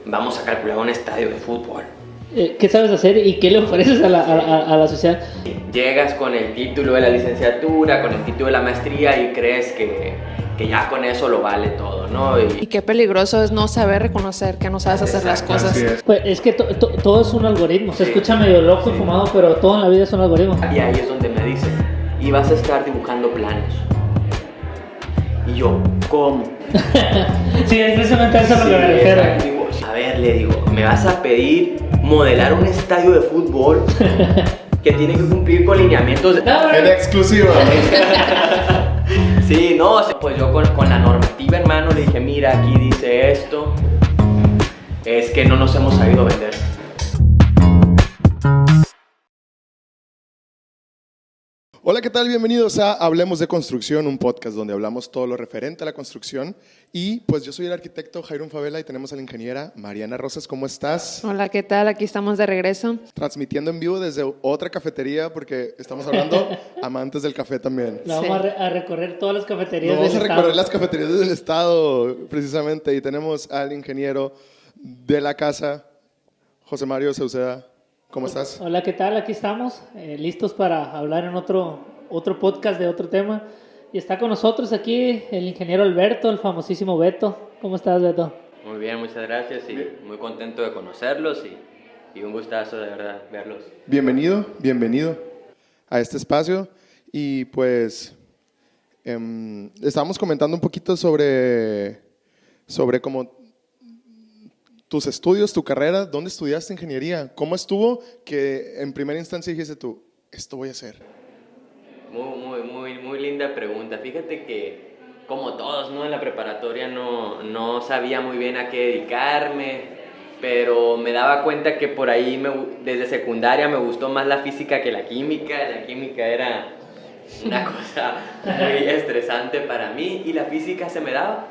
vamos a calcular un estadio de fútbol. ¿Qué sabes hacer y qué le ofreces a la sociedad? Llegas con el título de la licenciatura, con el título de la maestría y crees que ya con eso lo vale todo, ¿no? Y qué peligroso es no saber reconocer que no sabes hacer las cosas. Pues es que todo es un algoritmo. Se escucha medio loco y fumado, pero todo en la vida es un algoritmo. Y ahí es donde me dicen, y vas a estar dibujando planos. Y yo, ¿cómo? Sí, es precisamente eso a lo que me refiero. A ver, le digo, ¿me vas a pedir modelar un estadio de fútbol que tiene que cumplir con lineamientos? En exclusiva. Sí, no, pues yo con la normativa en mano le dije, mira, aquí dice esto, es que no nos hemos sabido vender. Hola, ¿qué tal? Bienvenidos a Hablemos de Construcción, un podcast donde hablamos todo lo referente a la construcción. Y pues yo soy el arquitecto Jairún Favela y tenemos a la ingeniera Mariana Rosas. ¿Cómo estás? Hola, ¿qué tal? Aquí estamos de regreso. Transmitiendo en vivo desde otra cafetería porque estamos hablando amantes del café también. Vamos a recorrer todas las cafeterías Vamos del a recorrer estado. las cafeterías del estado, precisamente. Y tenemos al ingeniero de la casa, José Mario Sauceda. ¿Cómo estás? Hola, ¿qué tal? Aquí estamos, listos para hablar en otro podcast de otro tema. Y está con nosotros aquí el ingeniero Alberto, el famosísimo Beto. ¿Cómo estás, Beto? Muy bien, muchas gracias y muy contento de conocerlos y un gustazo de verdad verlos. Bienvenido a este espacio. Y pues estábamos comentando un poquito sobre cómo tus estudios, tu carrera. ¿Dónde estudiaste ingeniería? ¿Cómo estuvo que en primera instancia dijiste tú, esto voy a hacer? Muy linda pregunta. Fíjate que, como todos, ¿no? En la preparatoria no sabía muy bien a qué dedicarme, pero me daba cuenta que por ahí, desde secundaria, me gustó más la física que la química. La química era una cosa muy estresante para mí y la física se me daba.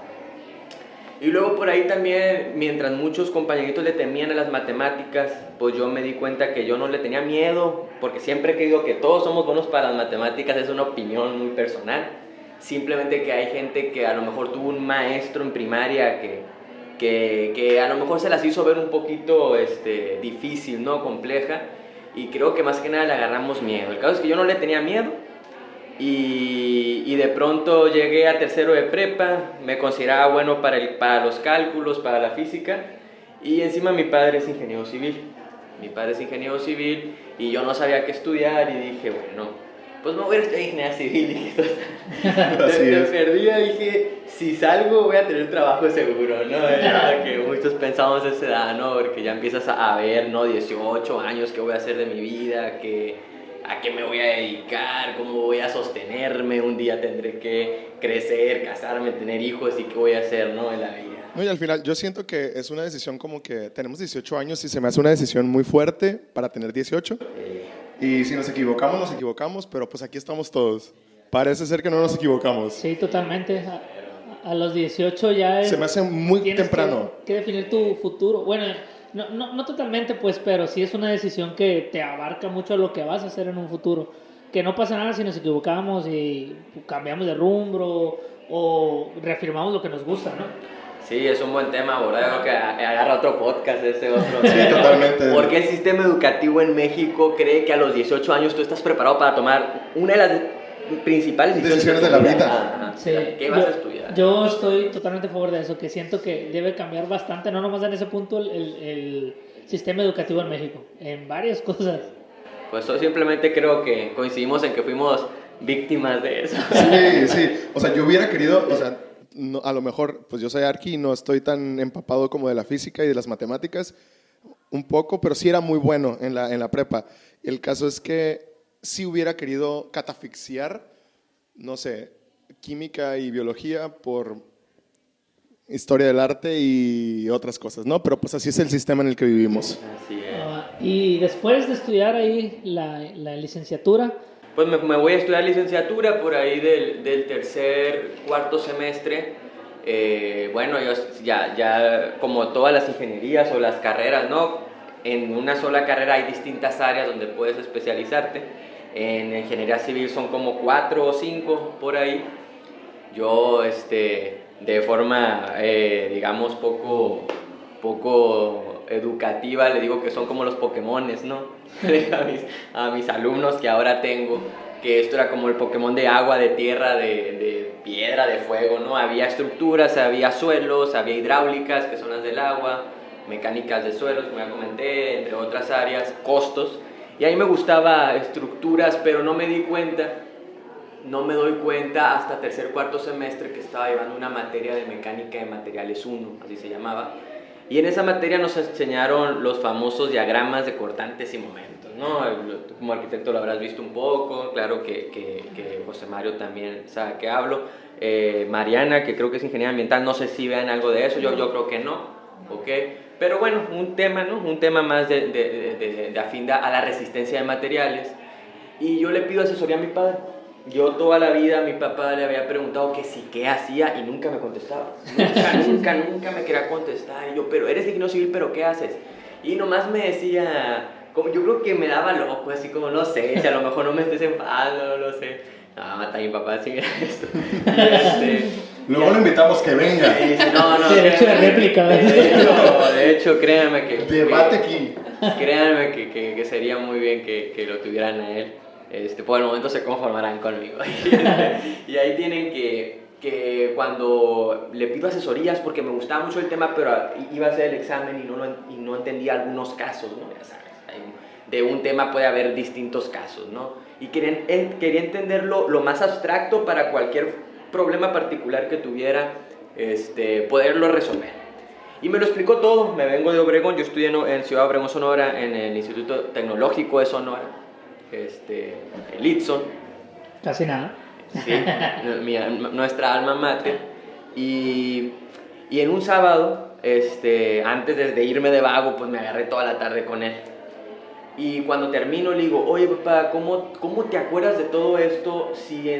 Y luego por ahí también, mientras muchos compañeritos le temían a las matemáticas, pues yo me di cuenta que yo no le tenía miedo, porque siempre que digo que todos somos buenos para las matemáticas es una opinión muy personal. Simplemente que hay gente que a lo mejor tuvo un maestro en primaria que a lo mejor se las hizo ver un poquito difícil, ¿no? Compleja, y creo que más que nada le agarramos miedo. El caso es que yo no le tenía miedo. Y de pronto llegué a tercero de prepa, me consideraba bueno para los cálculos, para la física, y encima mi padre es ingeniero civil. Y yo no sabía qué estudiar y dije, bueno, pues me voy a estudiar ingeniería civil. Dije, de perdida dije, si salgo voy a tener trabajo seguro, ¿no? Que muchos pensamos a esa edad, ¿no? Porque ya empiezas a ver, ¿no? 18 años, ¿qué voy a hacer de mi vida? ¿A qué me voy a dedicar? ¿Cómo voy a sostenerme? Un día tendré que crecer, casarme, tener hijos y qué voy a hacer, ¿no? En la vida. No, y al final yo siento que es una decisión como que tenemos 18 años y se me hace una decisión muy fuerte para tener 18. Y si nos equivocamos, pero pues aquí estamos todos. Parece ser que no nos equivocamos. Sí, totalmente. A los 18 ya es... Se me hace muy tienes temprano. que definir tu futuro. Bueno, no totalmente, pues, pero sí es una decisión que te abarca mucho lo que vas a hacer en un futuro. Que no pasa nada si nos equivocamos y cambiamos de rumbo o reafirmamos lo que nos gusta, ¿no? Sí, es un buen tema, ¿verdad? Creo que agarra otro podcast ese otro. Sí, totalmente. ¿Por qué el sistema educativo en México cree que a los 18 años tú estás preparado para tomar una de las principales decisiones de la vida? Sí. ¿Qué vas a estudiar? Yo estoy totalmente a favor de eso, que siento que debe cambiar bastante, no nomás en ese punto, el sistema educativo en México, en varias cosas. Pues yo simplemente creo que coincidimos en que fuimos víctimas de eso. Sí. O sea, yo hubiera querido, o sea, no, a lo mejor, pues yo soy arqui y no estoy tan empapado como de la física y de las matemáticas, un poco, pero sí era muy bueno en la prepa. El caso es que sí hubiera querido catafixiar, no sé, química y biología por historia del arte y otras cosas, ¿no? Pero pues así es el sistema en el que vivimos. Así es. Y después de estudiar ahí la licenciatura... Pues me voy a estudiar licenciatura por ahí del cuarto semestre. Bueno, yo ya como todas las ingenierías o las carreras, ¿no? En una sola carrera hay distintas áreas donde puedes especializarte. En ingeniería civil son como 4 o 5 por ahí. Yo, de forma, digamos, poco poco educativa, le digo que son como los Pokémones, ¿no? a mis alumnos que ahora tengo, que esto era como el Pokémon de agua, de tierra, de piedra, de fuego, ¿no? Había estructuras, había suelos, había hidráulicas, que son las del agua, mecánicas de suelos, como ya comenté, entre otras áreas, costos. Y ahí me gustaba estructuras, pero no me doy cuenta hasta tercer, cuarto semestre que estaba llevando una materia de mecánica de materiales 1, así se llamaba. Y en esa materia nos enseñaron los famosos diagramas de cortantes y momentos, ¿no? Tú como arquitecto lo habrás visto un poco, claro que José Mario también sabe que hablo. Mariana, que creo que es ingeniera ambiental, no sé si vean algo de eso, yo creo que no, ¿ok? Pero bueno, un tema, ¿no? Un tema más de afinidad a la resistencia de materiales. Y yo le pido asesoría a mi padre. Yo toda la vida a mi papá le había preguntado que sí, qué hacía, y nunca me contestaba. Nunca me quería contestar. Y yo, pero eres ingeniero civil, ¿pero qué haces? Y nomás me decía, como, yo creo que me daba loco, así como, no sé, si a lo mejor no me estés enfadando, no lo sé. No, mata a mi papá sin esto. Luego lo invitamos que venga. No, derecho de réplica. De hecho, créanme que... Debate aquí. Créanme que sería muy bien que lo tuvieran a él. Por el momento se conformarán conmigo. Y ahí tienen que cuando le pido asesorías, porque me gustaba mucho el tema, pero iba a hacer el examen y no entendía algunos casos, ¿no? Ya sabes, de un tema puede haber distintos casos, ¿no? Y quería entenderlo lo más abstracto para cualquier problema particular que tuviera, poderlo resolver. Y me lo explicó todo. Me vengo de Obregón, yo estudié en Ciudad Obregón, Sonora, en el Instituto Tecnológico de Sonora, el ITSON. Casi nada. Sí, nuestra alma mater. Y en un sábado, antes de irme de vago, pues me agarré toda la tarde con él. Y cuando termino le digo, oye papá, ¿cómo te acuerdas de todo esto si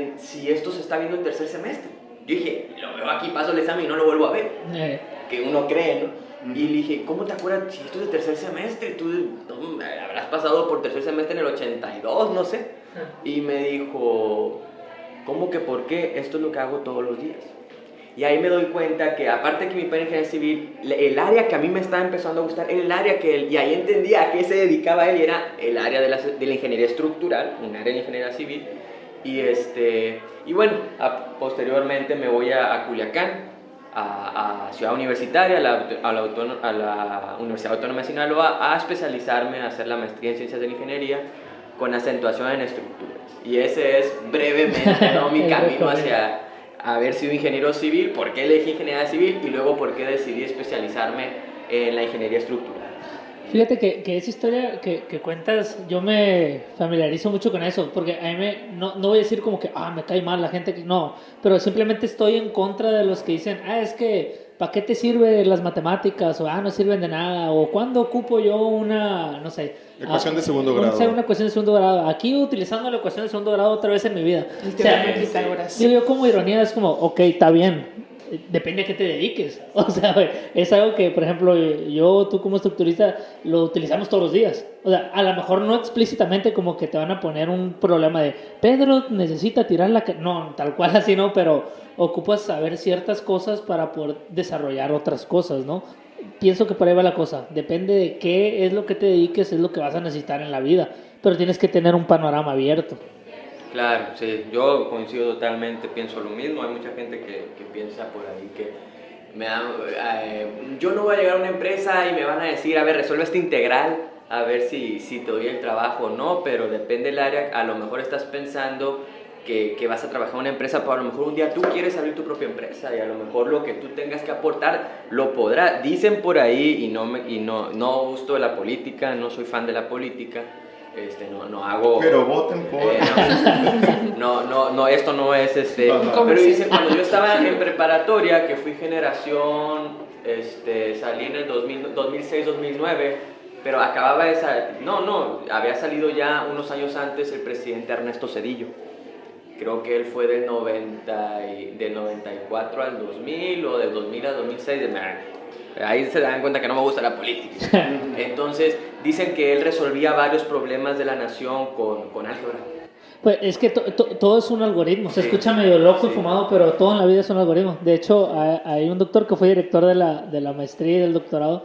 esto se está viendo en tercer semestre? Yo dije, lo veo aquí, paso el examen y no lo vuelvo a ver. Que uno cree, ¿no? Y le dije, ¿cómo te acuerdas si esto es de tercer semestre? Tú habrás pasado por tercer semestre en el 82, no sé. Y me dijo, ¿cómo que por qué? Esto es lo que hago todos los días. Y ahí me doy cuenta que, aparte que mi padre es ingeniero civil, el área que a mí me estaba empezando a gustar, el área que él, y ahí entendía a qué se dedicaba él, y era el área de la ingeniería estructural, un área de ingeniería civil. Y bueno, posteriormente me voy a Culiacán, a Ciudad Universitaria, a la Universidad Autónoma de Sinaloa, a especializarme, a hacer la maestría en Ciencias de la Ingeniería, con acentuación en estructuras. Y ese es brevemente, ¿no? Mi camino hacia haber sido ingeniero civil, por qué elegí ingeniería civil y luego por qué decidí especializarme en la ingeniería estructural. Fíjate que esa historia que cuentas, yo me familiarizo mucho con eso, porque a mí no voy a decir como que, me cae mal la gente, no, pero simplemente estoy en contra de los que dicen, es que, ¿para qué te sirven las matemáticas? O, no sirven de nada, o ¿cuándo ocupo yo una, no sé, ecuación de segundo grado? Una ecuación de segundo grado, aquí utilizando la ecuación de segundo grado otra vez en mi vida. El teorema de Pitágoras. Yo como ironía es como, ok, está bien, depende a qué te dediques. O sea, es algo que, por ejemplo, tú como estructurista lo utilizamos todos los días. O sea, a lo mejor no explícitamente como que te van a poner un problema de Pedro necesita tirar no, tal cual así no, pero ocupas saber ciertas cosas para poder desarrollar otras cosas, ¿no? Pienso que por ahí va la cosa. Depende de qué es lo que te dediques, es lo que vas a necesitar en la vida. Pero tienes que tener un panorama abierto. Claro, sí, yo coincido totalmente, pienso lo mismo. Hay mucha gente que piensa por ahí que yo no voy a llegar a una empresa y me van a decir, a ver, resuelve este integral, a ver si te doy el trabajo o no, pero depende del área. A lo mejor estás pensando que vas a trabajar en una empresa, pero a lo mejor un día tú quieres abrir tu propia empresa y a lo mejor lo que tú tengas que aportar lo podrás. Dicen por ahí, y no gusto de la política, no soy fan de la política, no hago... Pero voten por... no, esto no es pero dice, cuando yo estaba en preparatoria, que fui generación, salí en el 2006-2009, pero acababa de salir, había salido ya unos años antes el presidente Ernesto Zedillo. Creo que él fue del 94 al 2000 o del 2000 al 2006, ahí se dan cuenta que no me gusta la política. Entonces dicen que él resolvía varios problemas de la nación con álgebra. Pues es que todo es un algoritmo. Se escucha medio loco y fumado, pero todo en la vida es un algoritmo. De hecho, hay un doctor que fue director de la maestría y del doctorado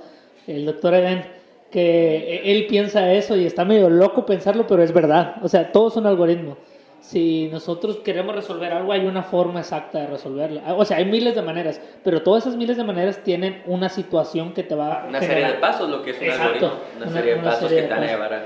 el doctor Eben, que él piensa eso y está medio loco pensarlo, pero es verdad. O sea, todo es un algoritmo. Si nosotros queremos resolver algo, hay una forma exacta de resolverlo. O sea, hay miles de maneras, pero todas esas miles de maneras tienen una situación que te va a Una generar. serie de pasos, lo que es un Exacto. algoritmo. Una serie de pasos que te van a llevar a...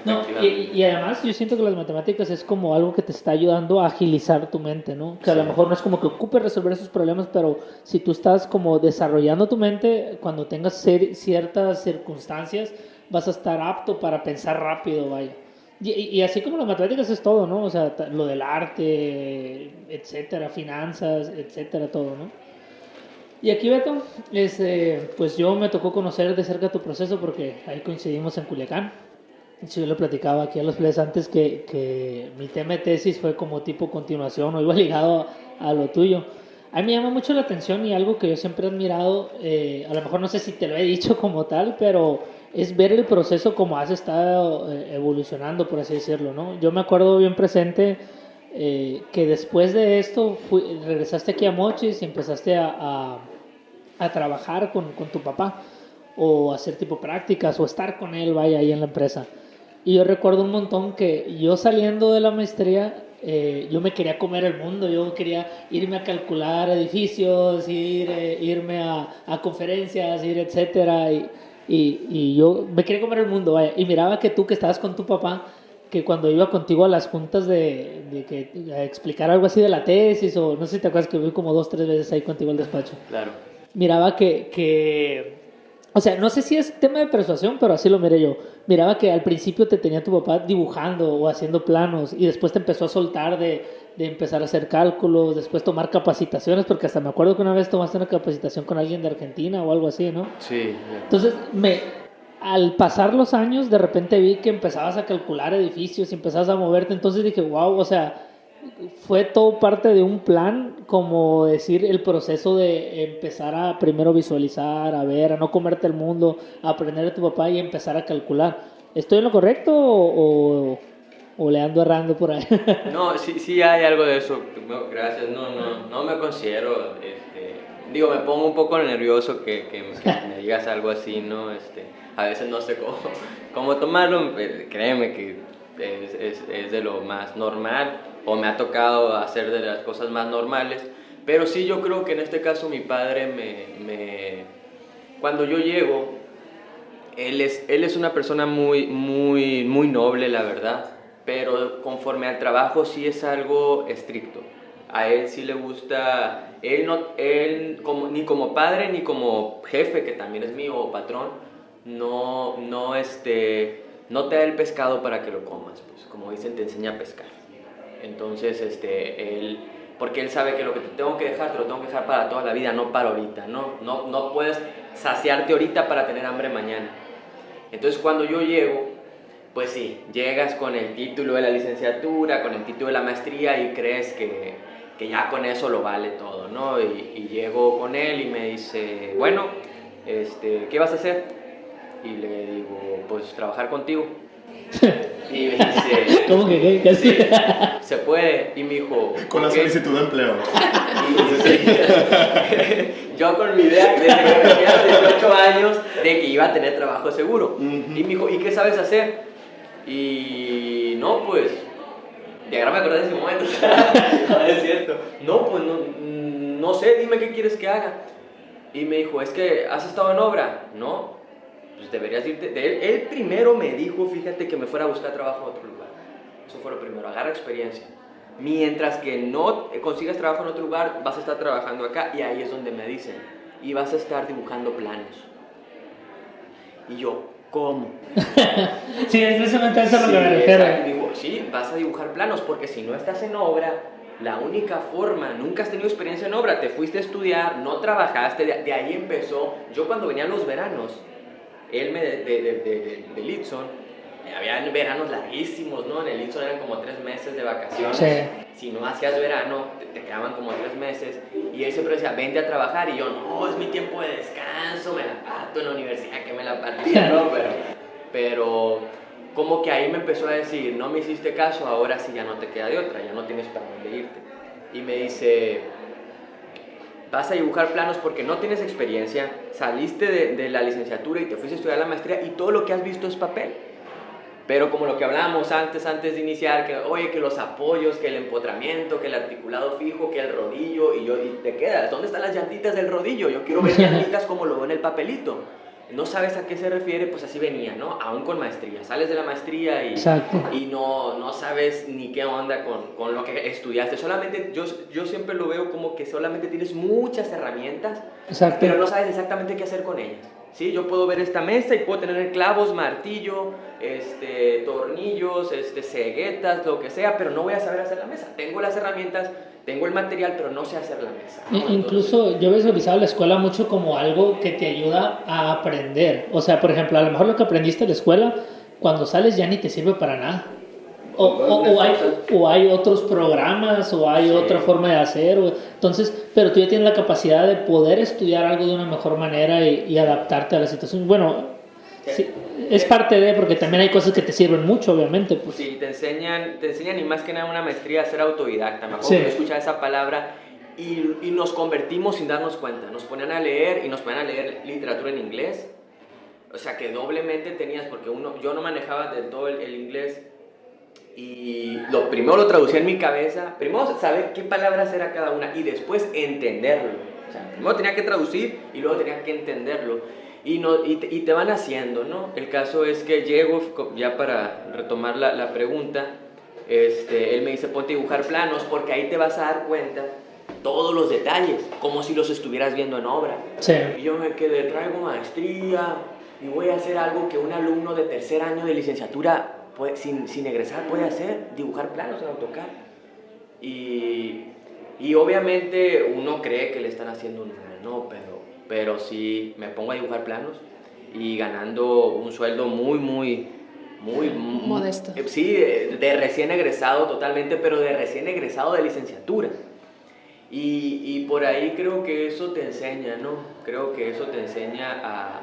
No, y además yo siento que las matemáticas es como algo que te está ayudando a agilizar tu mente, ¿no? Que a lo mejor no es como que ocupes resolver esos problemas, pero si tú estás como desarrollando tu mente, cuando tengas ciertas circunstancias, vas a estar apto para pensar rápido, vaya. Y así como las matemáticas es todo, ¿no? O sea, lo del arte, etcétera, finanzas, etcétera, todo, ¿no? Y aquí, Beto, pues yo me tocó conocer de cerca tu proceso porque ahí coincidimos en Culiacán. Sí, yo le platicaba aquí a los players antes que mi tema de tesis fue como tipo continuación o iba ligado a lo tuyo. A mí me llama mucho la atención y algo que yo siempre he admirado, a lo mejor no sé si te lo he dicho como tal, pero es ver el proceso como has estado evolucionando, por así decirlo, ¿no? Yo me acuerdo bien presente que después de esto regresaste aquí a Mochis y empezaste a trabajar con tu papá o hacer tipo prácticas o estar con él, vaya, ahí en la empresa. Y yo recuerdo un montón que yo saliendo de la maestría, yo me quería comer el mundo, yo quería irme a calcular edificios, irme a conferencias, etcétera, y yo me quería comer el mundo, vaya. Y miraba que tú que estabas con tu papá, que cuando iba contigo a las juntas de que a explicar algo así de la tesis, o no sé si te acuerdas que fui como 2, 3 veces ahí contigo al despacho. Claro. Miraba o sea, no sé si es tema de persuasión, pero así lo miré yo. Miraba que al principio te tenía tu papá dibujando o haciendo planos y después te empezó a soltar de empezar a hacer cálculos, después tomar capacitaciones, porque hasta me acuerdo que una vez tomaste una capacitación con alguien de Argentina o algo así, ¿no? Sí. Entonces, al pasar los años, de repente vi que empezabas a calcular edificios y empezabas a moverte, entonces dije, wow, o sea, fue todo parte de un plan, como decir, el proceso de empezar a primero visualizar, a ver, a no comerte el mundo, a aprender de tu papá y empezar a calcular. ¿Estoy en lo correcto o le ando errando por ahí? No, sí hay algo de eso. No, gracias. No me considero, digo, me pongo un poco nervioso que me digas algo así, ¿no? A veces no sé cómo tomarlo. Créeme que es de lo más normal, o me ha tocado hacer de las cosas más normales. Pero sí, yo creo que en este caso mi padre cuando yo llego, él es una persona muy noble, la verdad, pero conforme al trabajo sí es algo estricto. A él sí le gusta, ni como padre ni como jefe, que también es mío, o patrón, no te da el pescado para que lo comas, pues como dicen, te enseña a pescar. Entonces, porque él sabe que lo que te tengo que dejar, te lo tengo que dejar para toda la vida, no para ahorita, no puedes saciarte ahorita para tener hambre mañana. Entonces cuando yo llego, pues sí, llegas con el título de la licenciatura, con el título de la maestría y crees que ya con eso lo vale todo, ¿no? Y llego con él y me dice, bueno, ¿qué vas a hacer? Y le digo, pues trabajar contigo. Y me dice, ¿Cómo que qué? Sí, se puede. Y me dijo, Con la solicitud de empleo. Yo con mi idea desde que tenía 18 años de que iba a tener trabajo seguro. Y me dijo, ¿y qué sabes hacer? Y no, pues, y ahora me acordé de ese momento. No, es cierto. No, pues no sé, dime qué quieres que haga. Y me dijo, es que has estado en obra. No, pues deberías irte. Él primero me dijo, fíjate, que me fuera a buscar trabajo en otro lugar. Eso fue lo primero, agarra experiencia. Mientras que no consigas trabajo en otro lugar, vas a estar trabajando acá. Y ahí es donde me dicen, y vas a estar dibujando planos. Y yo, ¿cómo? Sí, es precisamente eso a lo que me Sí, refiero. exacto. Digo, sí, vas a dibujar planos, porque si no estás en obra, la única forma, nunca has tenido experiencia en obra, te fuiste a estudiar, no trabajaste, de ahí empezó. Yo cuando venían los veranos, él de Litson, habían veranos larguísimos, ¿no? En el Litson eran como 3 meses de vacaciones. Sí. Si no hacías verano, te quedaban como 3 meses. Y él siempre decía, vente a trabajar. Y yo, no, es mi tiempo de descanso, me la parto en la universidad, que me la partía, ¿no? Pero como que ahí me empezó a decir, no me hiciste caso, ahora sí ya no te queda de otra, ya no tienes para dónde irte. Y me dice, vas a dibujar planos porque no tienes experiencia, saliste de la licenciatura y te fuiste a estudiar la maestría y todo lo que has visto es papel. Pero como lo que hablábamos antes de iniciar, que oye, que los apoyos, que el empotramiento, que el articulado fijo, que el rodillo, y te quedas, ¿dónde están las llantitas del rodillo? Yo quiero ver llantitas como lo veo en el papelito. No sabes a qué se refiere, pues así venía, ¿no? Aún con maestría. Sales de la maestría y no sabes ni qué onda con lo que estudiaste. Solamente, yo siempre lo veo como que solamente tienes muchas herramientas, Exacto. pero no sabes exactamente qué hacer con ellas. ¿Sí? Yo puedo ver esta mesa y puedo tener clavos, martillo, tornillos, ceguetas, lo que sea, pero no voy a saber hacer la mesa. Tengo las herramientas, tengo el material, pero no sé hacer la mesa, ¿no? Incluso yo he visualizado la escuela mucho como algo que te ayuda a aprender. O sea, por ejemplo, a lo mejor lo que aprendiste en la escuela, cuando sales ya ni te sirve para nada. O hay otros programas, o hay otra forma de hacer. Entonces, pero tú ya tienes la capacidad de poder estudiar algo de una mejor manera y adaptarte a la situación. Bueno, sí, es parte de, porque también hay cosas que te sirven mucho, obviamente. Pues. Sí, te enseñan y más que nada una maestría a ser autodidacta. Me acuerdo que escuchaba esa palabra y nos convertimos sin darnos cuenta. Nos ponían a leer y nos ponían a leer literatura en inglés. O sea que doblemente tenías, porque yo no manejaba del todo el inglés. Y primero lo traducía en mi cabeza, primero saber qué palabras era cada una y después entenderlo. O sea, primero tenía que traducir y luego tenía que entenderlo. Y te van haciendo, ¿no? El caso es que llego, ya para retomar la pregunta, él me dice, ponte a dibujar planos porque ahí te vas a dar cuenta todos los detalles, como si los estuvieras viendo en obra. Sí. Y yo me quedé, traigo maestría y voy a hacer algo que un alumno de tercer año de licenciatura sin egresar puede hacer, dibujar planos en AutoCAD. Y obviamente uno cree que le están haciendo un mal, ¿no? Pero sí me pongo a dibujar planos y ganando un sueldo muy modesto. Sí, de recién egresado totalmente, pero de recién egresado de licenciatura. Y por ahí creo que eso te enseña, ¿no? Creo que eso te enseña a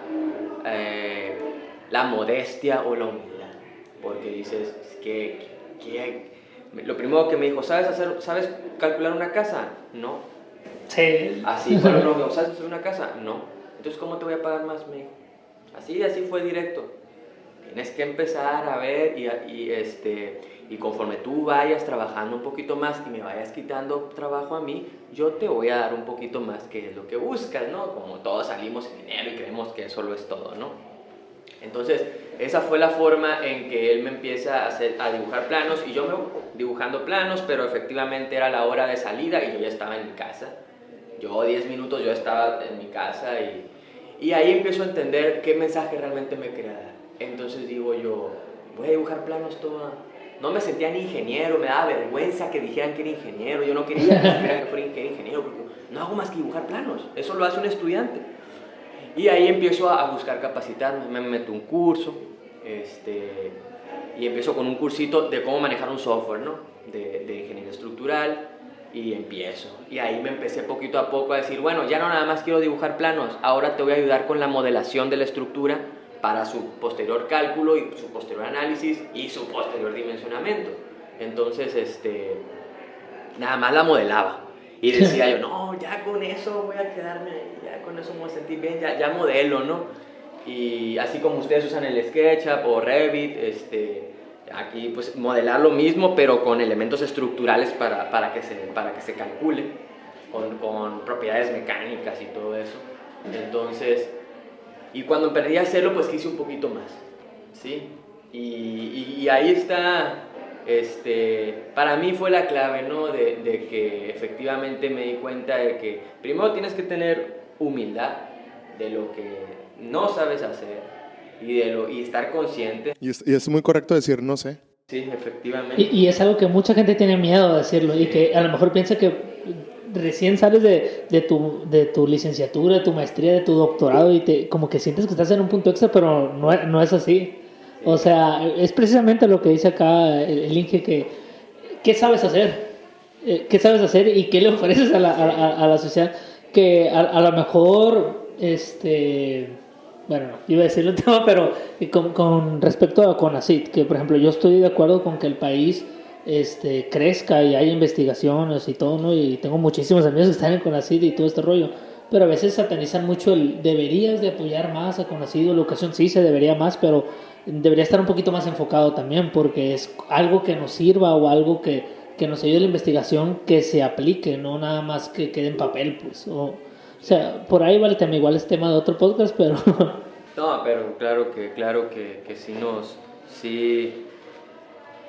la modestia o la humildad. Porque dices que lo primero que me dijo, ¿sabes calcular una casa? No. Sí. Así fue lo primero, ¿sabes hacer una casa? No. Entonces, ¿cómo te voy a pagar más? Me dijo. Así fue directo. Tienes que empezar a ver y conforme tú vayas trabajando un poquito más y me vayas quitando trabajo a mí, yo te voy a dar un poquito más, que es lo que buscas, ¿no? Como todos salimos en dinero y creemos que eso lo es todo, ¿no? Entonces, esa fue la forma en que él me empieza a dibujar planos y yo me dibujando planos, pero efectivamente era la hora de salida y yo ya estaba en mi casa. 10 minutos yo estaba en mi casa y ahí empiezo a entender qué mensaje realmente me quería dar. Entonces digo yo, voy a dibujar planos toda. No me sentía ni ingeniero, me daba vergüenza que dijeran que era ingeniero, yo no quería que dijeran que fuera ingeniero porque no hago más que dibujar planos, eso lo hace un estudiante. Y ahí empiezo a buscar capacitarme, me meto un curso, y empiezo con un cursito de cómo manejar un software, ¿no? De ingeniería estructural, y empiezo. Y ahí me empecé poquito a poco a decir, bueno, ya no nada más quiero dibujar planos, ahora te voy a ayudar con la modelación de la estructura para su posterior cálculo y su posterior análisis y su posterior dimensionamiento. Entonces, nada más la modelaba. Y decía yo, no, ya con eso voy a quedarme ahí, ya con eso me voy a sentir bien, ya modelo, ¿no? Y así como ustedes usan el SketchUp o Revit, aquí pues modelar lo mismo, pero con elementos estructurales para que se calcule, con propiedades mecánicas y todo eso. Entonces, y cuando perdí a hacerlo, pues quise un poquito más, ¿sí? Y ahí está... para mí fue la clave, ¿no? De que efectivamente me di cuenta de que primero tienes que tener humildad de lo que no sabes hacer y estar consciente. Y es muy correcto decir no sé. Sí, efectivamente. Y es algo que mucha gente tiene miedo de decirlo y que a lo mejor piensa que recién sales de tu licenciatura, de tu maestría, de tu doctorado y como que sientes que estás en un punto extra, pero no es así. O sea, es precisamente lo que dice acá el Inge, que ¿qué sabes hacer? ¿Qué sabes hacer y qué le ofreces a la sociedad? Que a lo mejor, bueno, iba a decir un tema, pero con respecto a CONACYT, que por ejemplo yo estoy de acuerdo con que el país crezca y haya investigaciones y todo, ¿no? Y tengo muchísimos amigos que están en CONACYT y todo este rollo, pero a veces satanizan mucho el deberías de apoyar más a CONACYT o la educación. Sí, se debería más, pero debería estar un poquito más enfocado también, porque es algo que nos sirva o algo que nos ayude a la investigación, que se aplique, no nada más que quede en papel, pues. O sea, por ahí va el tema, igual es tema de otro podcast, pero... No, pero claro que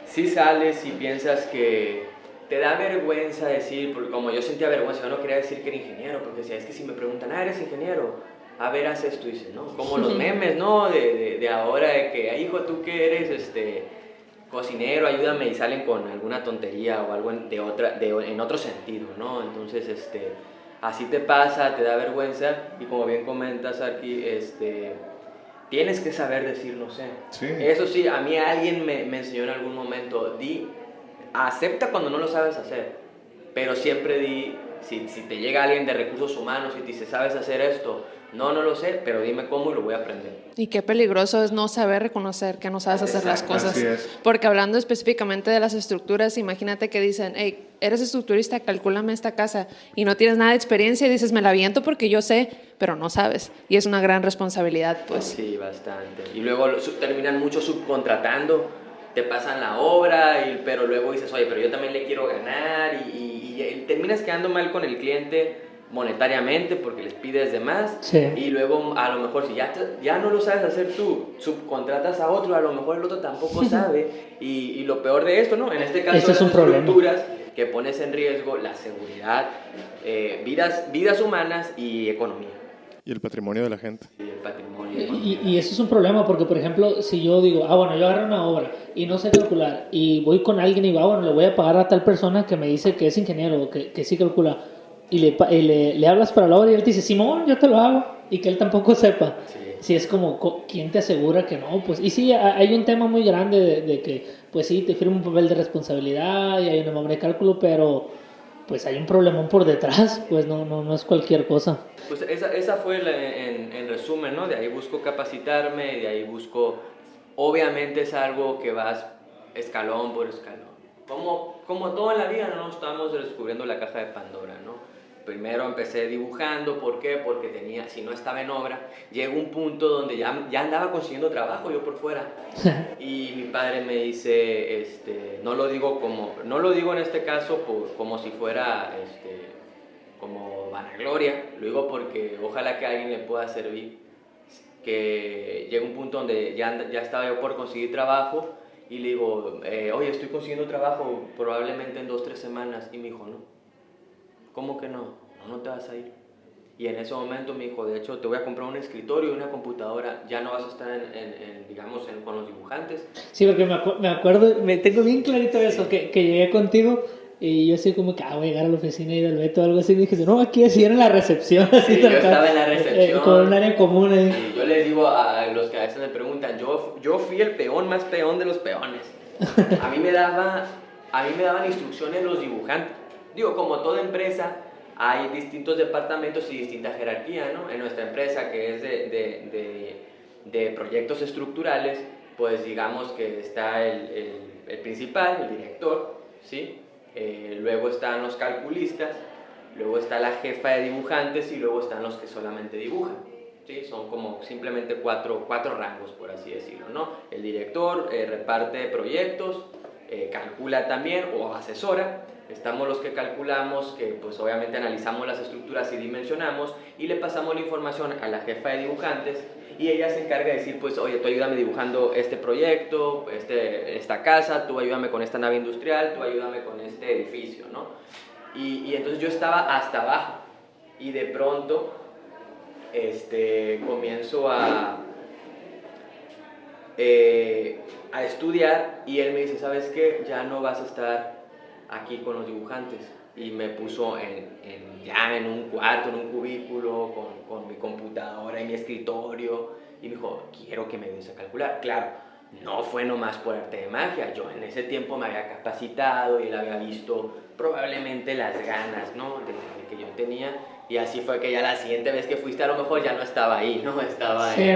sí sales y piensas que te da vergüenza decir, porque como yo sentía vergüenza, yo no quería decir que era ingeniero, porque decía, es que si me preguntan, eres ingeniero, a ver, haz esto, y dices, ¿no? Como los memes, ¿no? De ahora, de que, hijo, tú que eres, cocinero, ayúdame, y salen con alguna tontería o algo en otro sentido, ¿no? Entonces, así te pasa, te da vergüenza, y como bien comentas, Arqui, tienes que saber decir no sé. Sí. Eso sí, a mí alguien me enseñó en algún momento, acepta cuando no lo sabes hacer, pero siempre si te llega alguien de recursos humanos y te dice, ¿sabes hacer esto? No lo sé, pero dime cómo y lo voy a aprender. Y qué peligroso es no saber reconocer que no sabes hacer las cosas. Así es. Porque hablando específicamente de las estructuras, imagínate que dicen, hey, eres estructurista, calcúlame esta casa, y no tienes nada de experiencia y dices, me la aviento porque yo sé, pero no sabes. Y es una gran responsabilidad, pues. Sí, bastante. Y luego terminan mucho subcontratando, te pasan la obra, pero luego dices, oye, pero yo también le quiero ganar, y terminas quedando mal con el cliente monetariamente porque les pides de más. Sí. Y luego a lo mejor si ya no lo sabes hacer tú, subcontratas a otro, a lo mejor el otro tampoco sabe, y lo peor de esto, ¿no? En este caso Eso es un las problema. estructuras que pones en riesgo la seguridad, vidas humanas y economía. Y el patrimonio de la gente. Y el patrimonio. Y eso es un problema porque, por ejemplo, si yo digo, bueno, yo agarro una obra y no sé calcular y voy con alguien y digo, bueno, le voy a pagar a tal persona que me dice que es ingeniero o que sí calcula, y le hablas para la obra y él te dice, Simón, yo te lo hago, y que él tampoco sepa. Sí. Si es como, ¿quién te asegura que no? Pues, y sí, hay un tema muy grande de que, pues sí, te firma un papel de responsabilidad y hay una membre de cálculo, pero pues hay un problemón por detrás, pues no es cualquier cosa. Pues esa fue en resumen, ¿no? De ahí busco capacitarme, de ahí busco, obviamente es algo que vas escalón por escalón. Como todo en la vida, no estamos descubriendo la caja de Pandora, ¿no? Primero empecé dibujando, ¿por qué? Porque si no estaba en obra, llegó un punto donde ya andaba consiguiendo trabajo yo por fuera. Y mi padre me dice, no lo digo en este caso como si fuera, como vanagloria, lo digo porque ojalá que a alguien le pueda servir, que llega un punto donde ya estaba yo por conseguir trabajo, y le digo, oye, estoy consiguiendo trabajo probablemente en 2-3 semanas, y me dijo, no. ¿Cómo que no? No te vas a ir. Y en ese momento me dijo, de hecho, te voy a comprar un escritorio y una computadora, ya no vas a estar con los dibujantes. Sí, porque me acuerdo, me tengo bien clarito eso, que llegué contigo y yo así como que, voy a llegar a la oficina y del Beto o algo así, y me dije, no, aquí así era en la recepción. Así Sí, yo estaba en la recepción. Con un área común ahí. Y yo les digo a los que a veces me preguntan, yo fui el peón más peón de los peones. A mí me daban instrucciones los dibujantes. Digo, como toda empresa, hay distintos departamentos y distinta jerarquía, ¿no? En nuestra empresa, que es de proyectos estructurales, pues digamos que está el principal, el director, ¿sí? Luego están los calculistas, luego está la jefa de dibujantes y luego están los que solamente dibujan, ¿sí? Son como simplemente cuatro rangos, por así decirlo, ¿no? El director reparte proyectos, calcula también o asesora. Estamos los que calculamos, que pues obviamente analizamos las estructuras y dimensionamos, y le pasamos la información a la jefa de dibujantes, y ella se encarga de decir, pues, oye, tú ayúdame dibujando este proyecto, esta casa, tú ayúdame con esta nave industrial, tú ayúdame con este edificio, ¿no? Y entonces yo estaba hasta abajo, y de pronto comienzo a estudiar, y él me dice, ¿sabes qué? Ya no vas a estar aquí con los dibujantes, y me puso ya en un cuarto, en un cubículo, con mi computadora y mi escritorio, y me dijo, quiero que me ayudes a calcular. Claro, no fue nomás por arte de magia, yo en ese tiempo me había capacitado y él había visto probablemente las ganas, ¿no? de que yo tenía, y así fue que ya la siguiente vez que fuiste a lo mejor ya no estaba ahí, ¿no? Estaba Sí, ya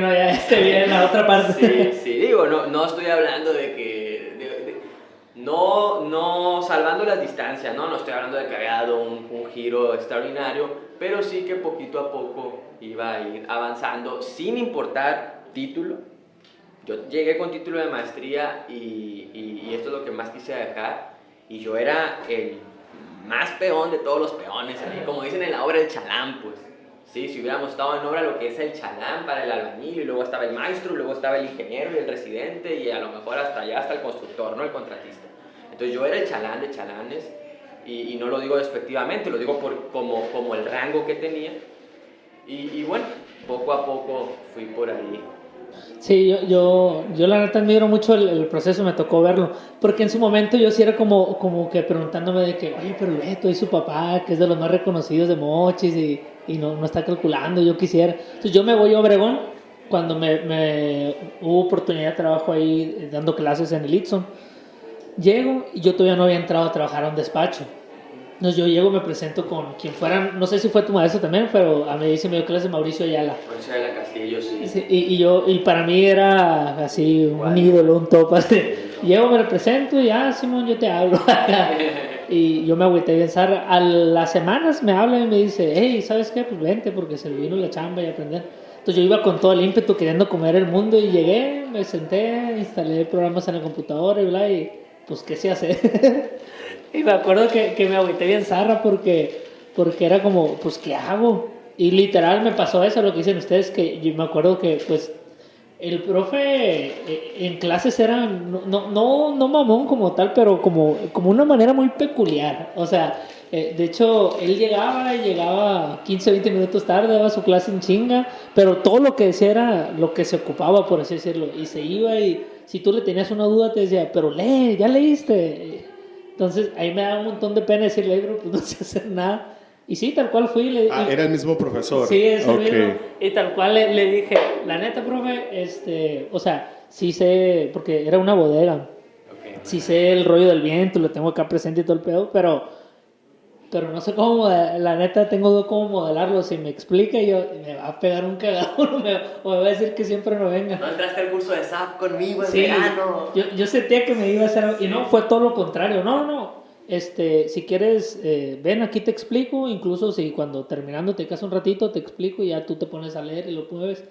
bien en la otra parte. Sí, digo, no estoy hablando de que... No salvando las distancias, ¿no? No estoy hablando de que había dado un giro extraordinario, pero sí que poquito a poco iba a ir avanzando sin importar título. Yo llegué con título de maestría y esto es lo que más quise dejar. Y yo era el más peón de todos los peones, como dicen en la obra, el chalán, pues. Sí, si hubiéramos estado en obra lo que es el chalán para el albañil, y luego estaba el maestro, y luego estaba el ingeniero y el residente, y a lo mejor hasta allá hasta el constructor, ¿no? El contratista. Entonces yo era el chalán de chalanes, y no lo digo despectivamente, lo digo como el rango que tenía. Y bueno, poco a poco fui por ahí. Sí, yo la neta admiro mucho el proceso, me tocó verlo, porque en su momento yo sí era como que preguntándome de que, oye, pero Beto y su papá, que es de los más reconocidos de Mochis y no está calculando, yo quisiera. Entonces yo me voy a Obregón cuando me hubo oportunidad de trabajo ahí dando clases en el Itson. Llego y yo todavía no había entrado a trabajar a un despacho. Entonces yo llego, me presento con quien fuera, no sé si fue tu maestro también, pero a mí dice me dio clase Mauricio Ayala. Mauricio de la Castillo, sí. Sí, y para mí era así un ídolo, un top. Así. Llego, me presento y Simón, yo te hablo. Y yo me agüité bien, Sara. A las semanas me habla y me dice, hey, ¿sabes qué? Pues vente, porque se me vino la chamba y aprender. Entonces yo iba con todo el ímpetu queriendo comer el mundo y llegué, me senté, instalé programas en la computadora y bla, y pues, ¿qué se hace? Y me acuerdo que me agüité bien zarra porque era como, pues, ¿qué hago? Y literal me pasó eso, lo que dicen ustedes, que yo me acuerdo que, pues, el profe en clases era, no mamón como tal, pero como una manera muy peculiar. O sea, de hecho, él llegaba 15, 20 minutos tarde, daba su clase en chinga, pero todo lo que decía era lo que se ocupaba, por así decirlo. Y se iba y si tú le tenías una duda te decía, pero lee, ya leíste. Entonces ahí me da un montón de pena decirle, bro, pues no sé hacer nada. Y sí, tal cual fui. Era el mismo profesor. Sí, es el Ok. mismo. Y tal cual le dije, la neta, profe, o sea, sí sé, porque era una bodega, Okay, sí sé el rollo del viento, lo tengo acá presente y todo el pedo, pero no sé cómo, la neta, tengo cómo modelarlo. Si me explica, yo me va a pegar un cagadón o me va a decir que siempre no venga. ¿no entraste al curso de SAP conmigo en Sí, verano? yo sentía que me iba a hacer, y no, fue todo lo contrario. No, si quieres, ven, aquí te explico, incluso si cuando terminando te quedas un ratito, te explico y ya tú te pones a leer y lo mueves.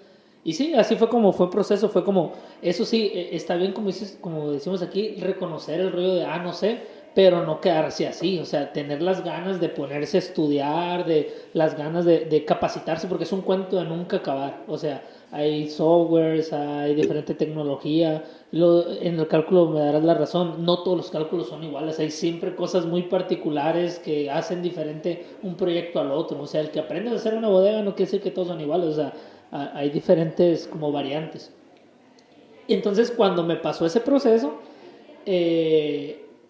Y sí, así fue como fue el proceso, fue como, eso sí, está bien como decimos aquí, reconocer el rollo de, no sé, pero no quedarse así, o sea, tener las ganas de ponerse a estudiar, las ganas de capacitarse, porque es un cuento de nunca acabar, o sea, hay softwares, hay diferente tecnología, en el cálculo me darás la razón, no todos los cálculos son iguales, hay siempre cosas muy particulares que hacen diferente un proyecto al otro, o sea, el que aprende a hacer una bodega no quiere decir que todos son iguales, o sea, hay diferentes como variantes. Y entonces cuando me pasó ese proceso,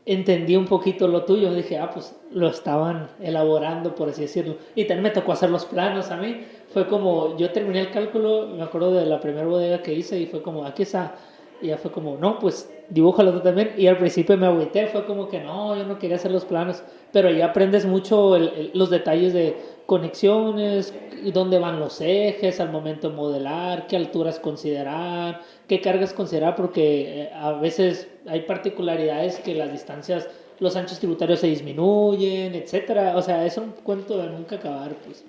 entendí un poquito lo tuyo, dije, pues lo estaban elaborando, por así decirlo. Y también me tocó hacer los planos a mí. Fue como, yo terminé el cálculo, me acuerdo de la primera bodega que hice y fue como, aquí está. Y ya fue como, no, pues dibújalo tú también. Y al principio me agüité, fue como que no, yo no quería hacer los planos. Pero ya aprendes mucho los detalles de conexiones, y dónde van los ejes al momento de modelar, qué alturas considerar, qué cargas considerar, porque a veces hay particularidades que las distancias, los anchos tributarios se disminuyen, etcétera. O sea, es un cuento de nunca acabar, pues.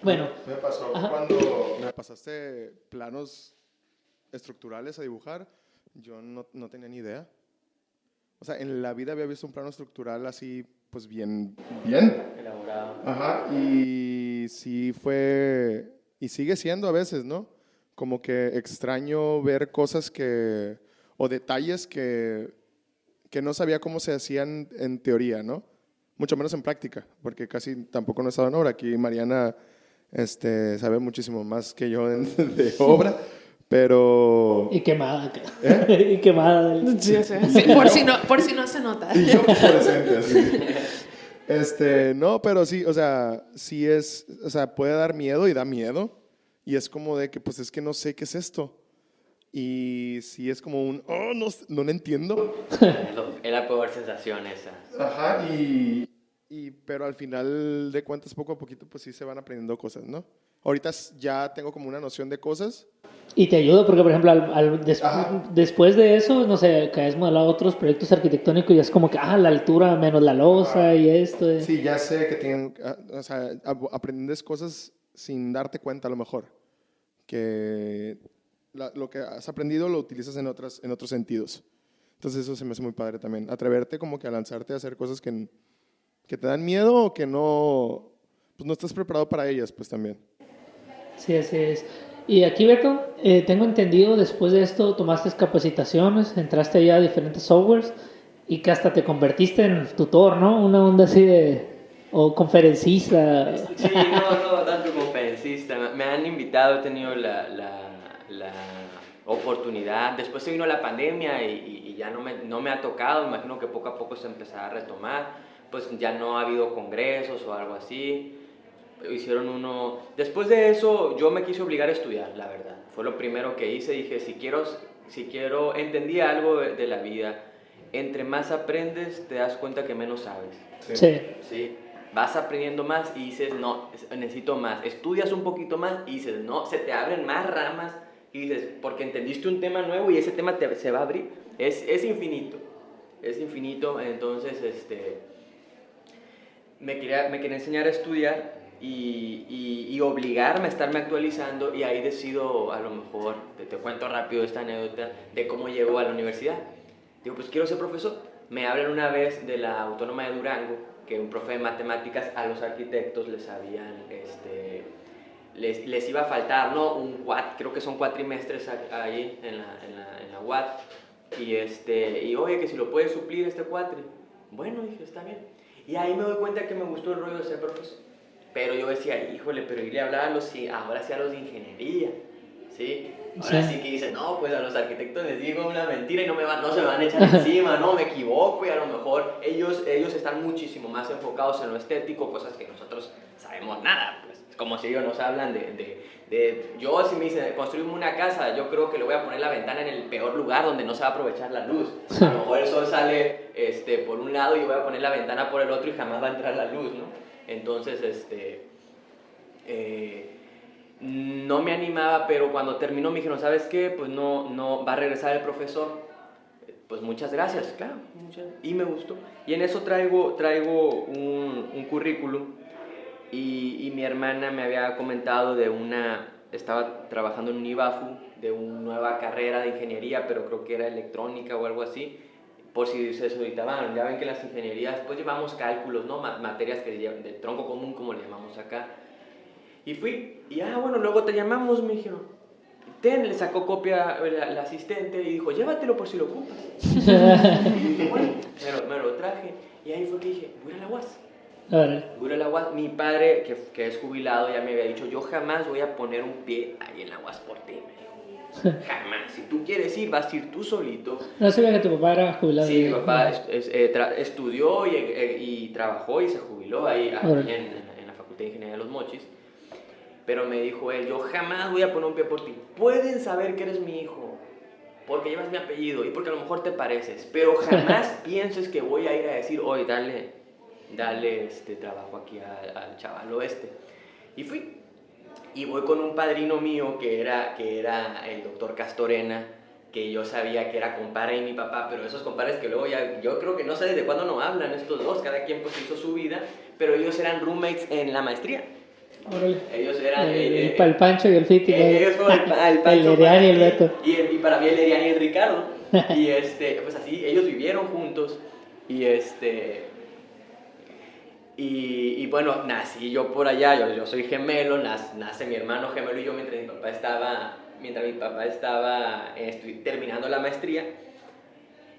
Bueno. Me pasó Ajá. cuando me pasaste planos estructurales a dibujar, yo no tenía ni idea. O sea, en la vida había visto un plano estructural así, pues bien Elaborado. Ajá, y sí fue, y sigue siendo a veces, ¿no? Como que extraño ver cosas o detalles que no sabía cómo se hacían en teoría, ¿no? Mucho menos en práctica, porque casi tampoco no he estado en obra. Aquí Mariana sabe muchísimo más que yo de obra, pero... Y quemada. Y quemada. Sí, por si no se nota. Y yo fluorescente, así. No, pero sí, o sea, sí es, o sea, puede dar miedo y da miedo. Y es como de que, pues es que no sé qué es esto. Y sí es como no lo entiendo. Es la peor sensación esa. Ajá, pero al final de cuentas, poco a poquito, pues sí se van aprendiendo cosas, ¿no? Ahorita ya tengo como una noción de cosas. Y te ayuda porque, por ejemplo, Ajá. después de eso, no sé, que has modelado otros proyectos arquitectónicos y es como que, la altura menos la losa y esto. Sí, ya sé que tienen, o sea, aprendes cosas sin darte cuenta a lo mejor, que lo que has aprendido lo utilizas en otros sentidos. Entonces eso se me hace muy padre también, atreverte como que a lanzarte a hacer cosas que te dan miedo o que no, pues no estás preparado para ellas, pues también. Sí, así es. Y aquí, Beto, tengo entendido, después de esto tomaste capacitaciones, entraste ya a diferentes softwares y que hasta te convertiste en tutor, ¿no? Una onda así de... o conferencista. Sí, no tanto conferencista. Me han invitado, he tenido la oportunidad. Después se vino la pandemia y ya no me ha tocado. Imagino que poco a poco se empezará a retomar. Pues ya no ha habido congresos o algo así. Hicieron uno... Después de eso yo me quise obligar a estudiar, la verdad. Fue lo primero que hice. Dije, si quiero, entendí algo de la vida. Entre más aprendes, te das cuenta que menos sabes. Sí. ¿Sí? Vas aprendiendo más y dices, no, necesito más. Estudias un poquito más y dices, no, se te abren más ramas y dices, porque entendiste un tema nuevo y ese tema se va a abrir. Es infinito, es infinito. Entonces, me quería enseñar a estudiar y obligarme a estarme actualizando y ahí decido, a lo mejor, te cuento rápido esta anécdota de cómo llego a la universidad. Digo, pues quiero ser profesor. Me hablan una vez de la Autónoma de Durango, que un profe de matemáticas a los arquitectos les iba a faltar, ¿no? Creo que son cuatrimestres ahí en la UAT. Y oye, que si lo puedes suplir este cuatri. Bueno, dije, está bien. Y ahí me doy cuenta que me gustó el rollo de ser profesor. Pero yo decía, híjole, pero irle a hablar ahora sí a los de ingeniería, ¿sí? Ahora sí que dicen, no, pues a los arquitectos les digo una mentira y no se me van a echar encima, no, me equivoco y a lo mejor ellos están muchísimo más enfocados en lo estético, cosas que nosotros sabemos nada, pues. Es como si ellos nos hablan yo si me dicen, construimos una casa, yo creo que le voy a poner la ventana en el peor lugar donde no se va a aprovechar la luz. A lo mejor el sol sale por un lado y yo voy a poner la ventana por el otro y jamás va a entrar la luz, ¿no? Entonces, no me animaba, pero cuando terminó me dijeron, ¿sabes qué? Pues no va a regresar el profesor. Pues muchas gracias, claro. Y me gustó. Y en eso traigo un currículum y mi hermana me había comentado estaba trabajando en un IBAFU de una nueva carrera de ingeniería, pero creo que era electrónica o algo así, por si se solicitaban. Ya ven que las ingenierías, pues llevamos cálculos, ¿no? Materias de tronco común, como le llamamos acá. Y fui, y bueno, luego te llamamos, me dijeron. Le sacó copia el asistente y dijo, llévatelo por si lo ocupas. Y dije, bueno, me lo traje. Y ahí fue que dije, voy a la UAS. Voy a la UAS. Mi padre, que es jubilado, ya me había dicho, yo jamás voy a poner un pie ahí en la UAS por ti. Me dijo, jamás. Si tú quieres ir, vas a ir tú solito. No sabía que tu papá era jubilado. Sí, mi papá estudió y trabajó y se jubiló ahí en la Facultad de Ingeniería de Los Mochis. Pero me dijo él, yo jamás voy a poner un pie por ti. Pueden saber que eres mi hijo, porque llevas mi apellido y porque a lo mejor te pareces, pero jamás pienses que voy a ir a decir, oye, dale trabajo aquí al chaval Y fui. Y voy con un padrino mío que era el doctor Castorena, que yo sabía que era compadre de mi papá, pero esos compadres que luego yo creo que no sé desde cuándo no hablan estos dos, cada quien pues hizo su vida, pero ellos eran roommates en la maestría. Órale. Ellos eran el Pancho y el Fiti. Ellos fueron el Pancho, el Erian y el Beto. Y para mí el Erian y el Ricardo. Y pues así, ellos vivieron juntos. Y bueno, nací yo por allá, yo soy gemelo, nace mi hermano gemelo y yo mientras mi papá estaba terminando la maestría.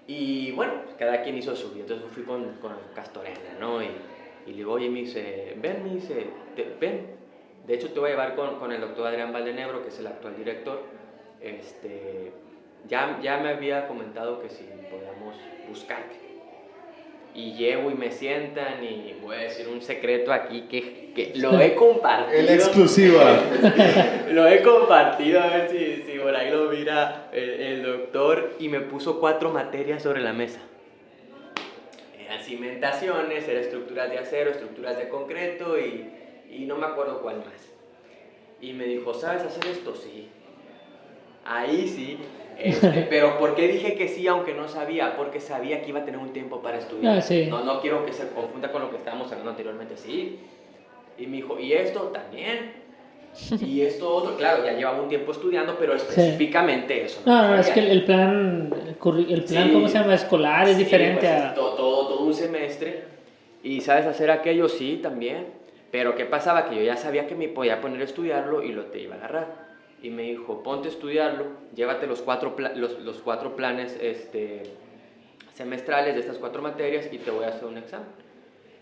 Y bueno, cada quien hizo su vida. Entonces fui con Castorena, ¿no? Y le digo, oye, me dice, ven. De hecho, te voy a llevar con el doctor Adrián Valdenebro, que es el actual director. Ya me había comentado que si podamos buscarte. Y llego y me sientan y voy a decir un secreto aquí que lo he compartido. En exclusiva. Lo he compartido, a ver si por ahí lo mira el doctor, y me puso 4 materias sobre la mesa. Eran cimentaciones, eran estructuras de acero, estructuras de concreto y no me acuerdo cuál más. Y me dijo, ¿sabes hacer esto? Sí. Ahí sí. Pero ¿por qué dije que sí aunque no sabía? Porque sabía que iba a tener un tiempo para estudiar. Sí. No quiero que se confunda con lo que estábamos hablando anteriormente. Sí. Y me dijo, ¿y esto también? Y esto otro, claro, ya llevaba un tiempo estudiando, pero específicamente eso. No, es que el plan, Sí, ¿cómo se llama? Escolar es diferente pues, a... todo un semestre. ¿Y sabes hacer aquello? Sí, también. Pero ¿qué pasaba? Que yo ya sabía que me podía poner a estudiarlo y lo te iba a agarrar. Y me dijo, ponte a estudiarlo, llévate los cuatro planes semestrales de estas 4 materias y te voy a hacer un examen.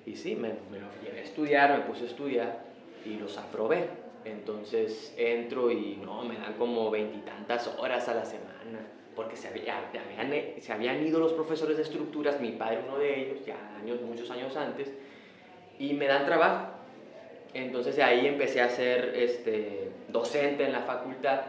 Y sí, me lo llevé a estudiar, me puse a estudiar y los aprobé. Entonces entro y no, me dan como 20 y tantas horas a la semana, porque se habían ido los profesores de estructuras, mi padre uno de ellos, ya muchos años antes, y me dan trabajo. Entonces ahí empecé a ser docente en la facultad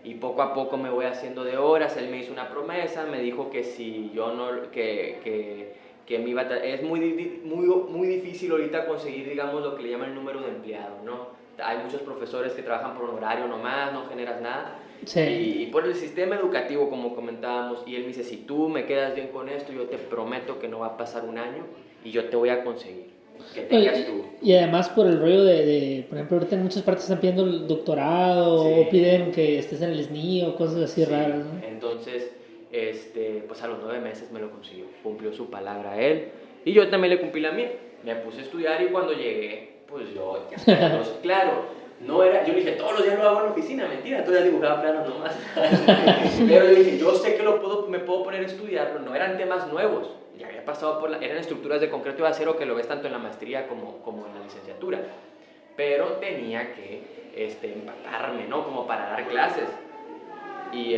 y poco a poco me voy haciendo de horas. Él me hizo una promesa, me dijo que si yo no, que me iba es muy difícil ahorita conseguir, digamos, lo que le llaman el número de empleados, ¿no? Hay muchos profesores que trabajan por honorario nomás, no generas nada. Sí. Y por el sistema educativo, como comentábamos, y él me dice, si tú me quedas bien con esto, yo te prometo que no va a pasar un año y yo te voy a conseguir que tengas tú. Y además por el rollo por ejemplo, ahorita en muchas partes están pidiendo el doctorado, Sí. o piden que estés en el SNI o cosas así raras, ¿no? Entonces, pues a los 9 meses me lo consiguió, cumplió su palabra a él y yo también le cumplí la mía. Me puse a estudiar y cuando llegué, pues yo, claro, no era, yo dije, todos los días lo hago en la oficina, mentira, todavía dibujaba planos nomás. Pero yo dije, yo sé que me puedo poner a estudiarlo, no eran temas nuevos, ya había pasado eran estructuras de concreto y acero que lo ves tanto en la maestría como en la licenciatura, pero tenía que empaparme, ¿no? Como para dar clases. Y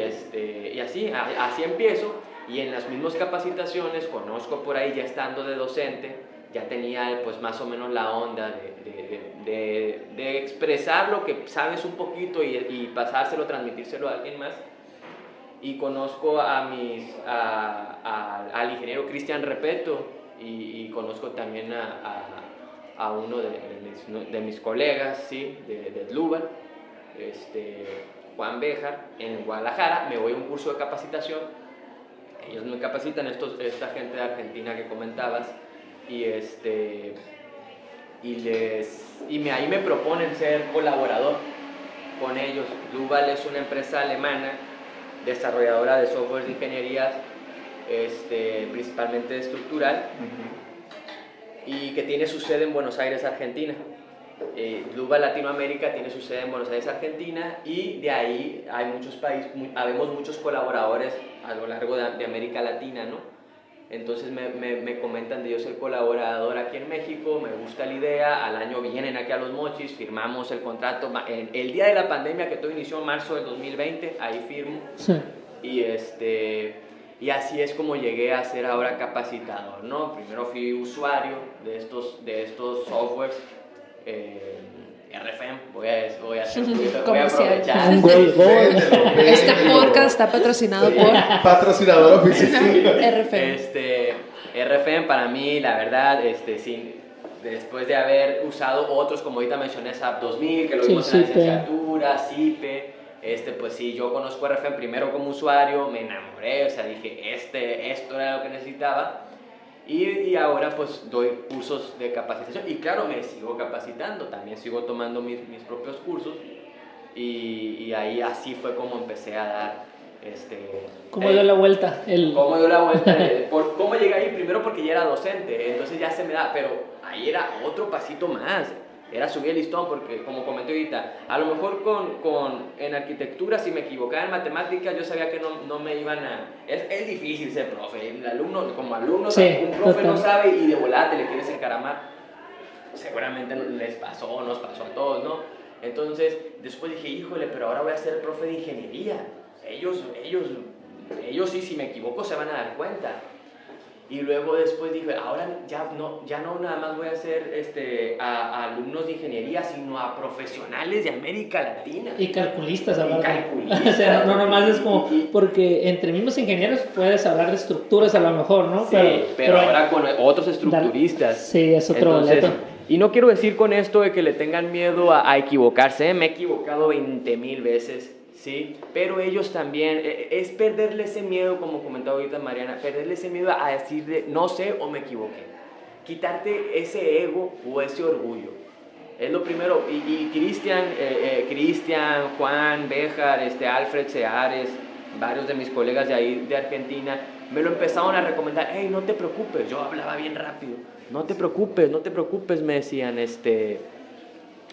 así empiezo, y en las mismas capacitaciones conozco por ahí, ya estando de docente, ya tenía pues más o menos la onda de expresar lo que sabes un poquito y pasárselo, transmitírselo a alguien más. Y conozco al ingeniero Cristian Repeto y conozco también a uno de mis colegas, ¿sí? de Tluba, Juan Béjar, en Guadalajara. Me voy a un curso de capacitación, ellos me capacitan, esta gente de Argentina que comentabas, y ahí me proponen ser colaborador con ellos. Duval es una empresa alemana desarrolladora de software de ingeniería, principalmente estructural, y que tiene su sede en Buenos Aires, Argentina. Duval Latinoamérica tiene su sede en Buenos Aires, Argentina, y de ahí hay muchos países, habemos muchos colaboradores a lo largo de América Latina, ¿no? Entonces me comentan de yo ser colaborador aquí en México, me gusta la idea, al año vienen aquí a Los Mochis, firmamos el contrato, el día de la pandemia que todo inició en marzo del 2020, ahí firmo, Sí. y así es como llegué a ser ahora capacitador, ¿no? Primero fui usuario de estos softwares, RFM, voy a aprovechar. Un gol. Este podcast está patrocinado por Patrocinador oficial. RFM. RFM para mí, la verdad, después de haber usado otros, como ahorita mencioné, SAP 2000, que lo vimos en la licenciatura, CIPE, pues sí, yo conozco RFM primero como usuario, me enamoré, o sea, dije, esto era lo que necesitaba. Y ahora pues doy cursos de capacitación y claro, me sigo capacitando, también sigo tomando mis propios cursos y ahí así fue como empecé a dar ¿Cómo dio la vuelta? ¿Cómo dio la vuelta? ¿Cómo llegué ahí? Primero porque ya era docente, entonces ya se me da, pero ahí era otro pasito más, era subir el listón, porque como comenté ahorita, a lo mejor en arquitectura, si me equivocaba en matemáticas, yo sabía que no me iban a... Es difícil ser profe, el alumno, como alumno, sí, un profe no sabe y de volada te le quieres encaramar. Seguramente nos pasó a todos, ¿no? Entonces, después dije, híjole, pero ahora voy a ser profe de ingeniería. Ellos sí, si me equivoco, se van a dar cuenta. Y luego después dije, ahora ya no nada más voy a hacer a alumnos de ingeniería, sino a profesionales de América Latina. Y calculistas, aparte. O sea, no nomás es como, porque entre mismos ingenieros puedes hablar de estructuras a lo mejor, ¿no? Sí, pero ahora con otros estructuristas. Sí, es otro boleto. Y no quiero decir con esto de que le tengan miedo a equivocarse, me he equivocado 20,000 veces. Sí, pero ellos también, es perderle ese miedo, como comentaba ahorita Mariana, perderle ese miedo a decir de no sé o me equivoqué. Quitarte ese ego o ese orgullo. Es lo primero. Y Cristian, Juan, Béjar, Alfred Seares, varios de mis colegas de ahí de Argentina, me lo empezaron a recomendar. Hey, no te preocupes, yo hablaba bien rápido. No te preocupes, me decían,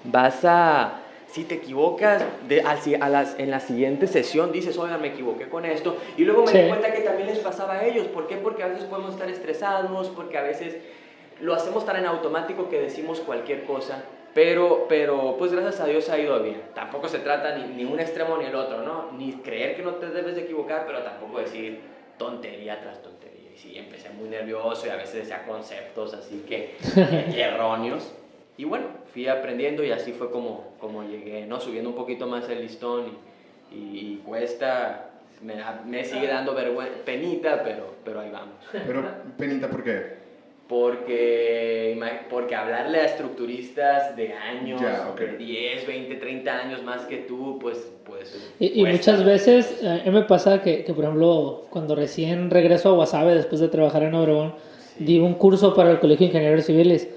vas a, si te equivocas, en la siguiente sesión dices, oiga, me equivoqué con esto. Y luego me di cuenta que también les pasaba a ellos. ¿Por qué? Porque a veces podemos estar estresados, porque a veces lo hacemos tan en automático que decimos cualquier cosa. Pero pues gracias a Dios ha ido bien. Tampoco se trata ni un extremo ni el otro, ¿no? Ni creer que no te debes de equivocar, pero tampoco decir tontería tras tontería. Y sí, empecé muy nervioso y a veces decía conceptos así que erróneos. Y bueno, fui aprendiendo y así fue como llegué, ¿no? Subiendo un poquito más el listón y cuesta, me sigue dando penita, pero ahí vamos. Pero, penita, ¿por qué? Porque hablarle a estructuristas de años, Ya, okay. de 10, 20, 30 años más que tú, pues y muchas veces, a mí me pasa que, por ejemplo, cuando recién regreso a Guasave después de trabajar en Obregón, di un curso para el Colegio de Ingenieros Civiles.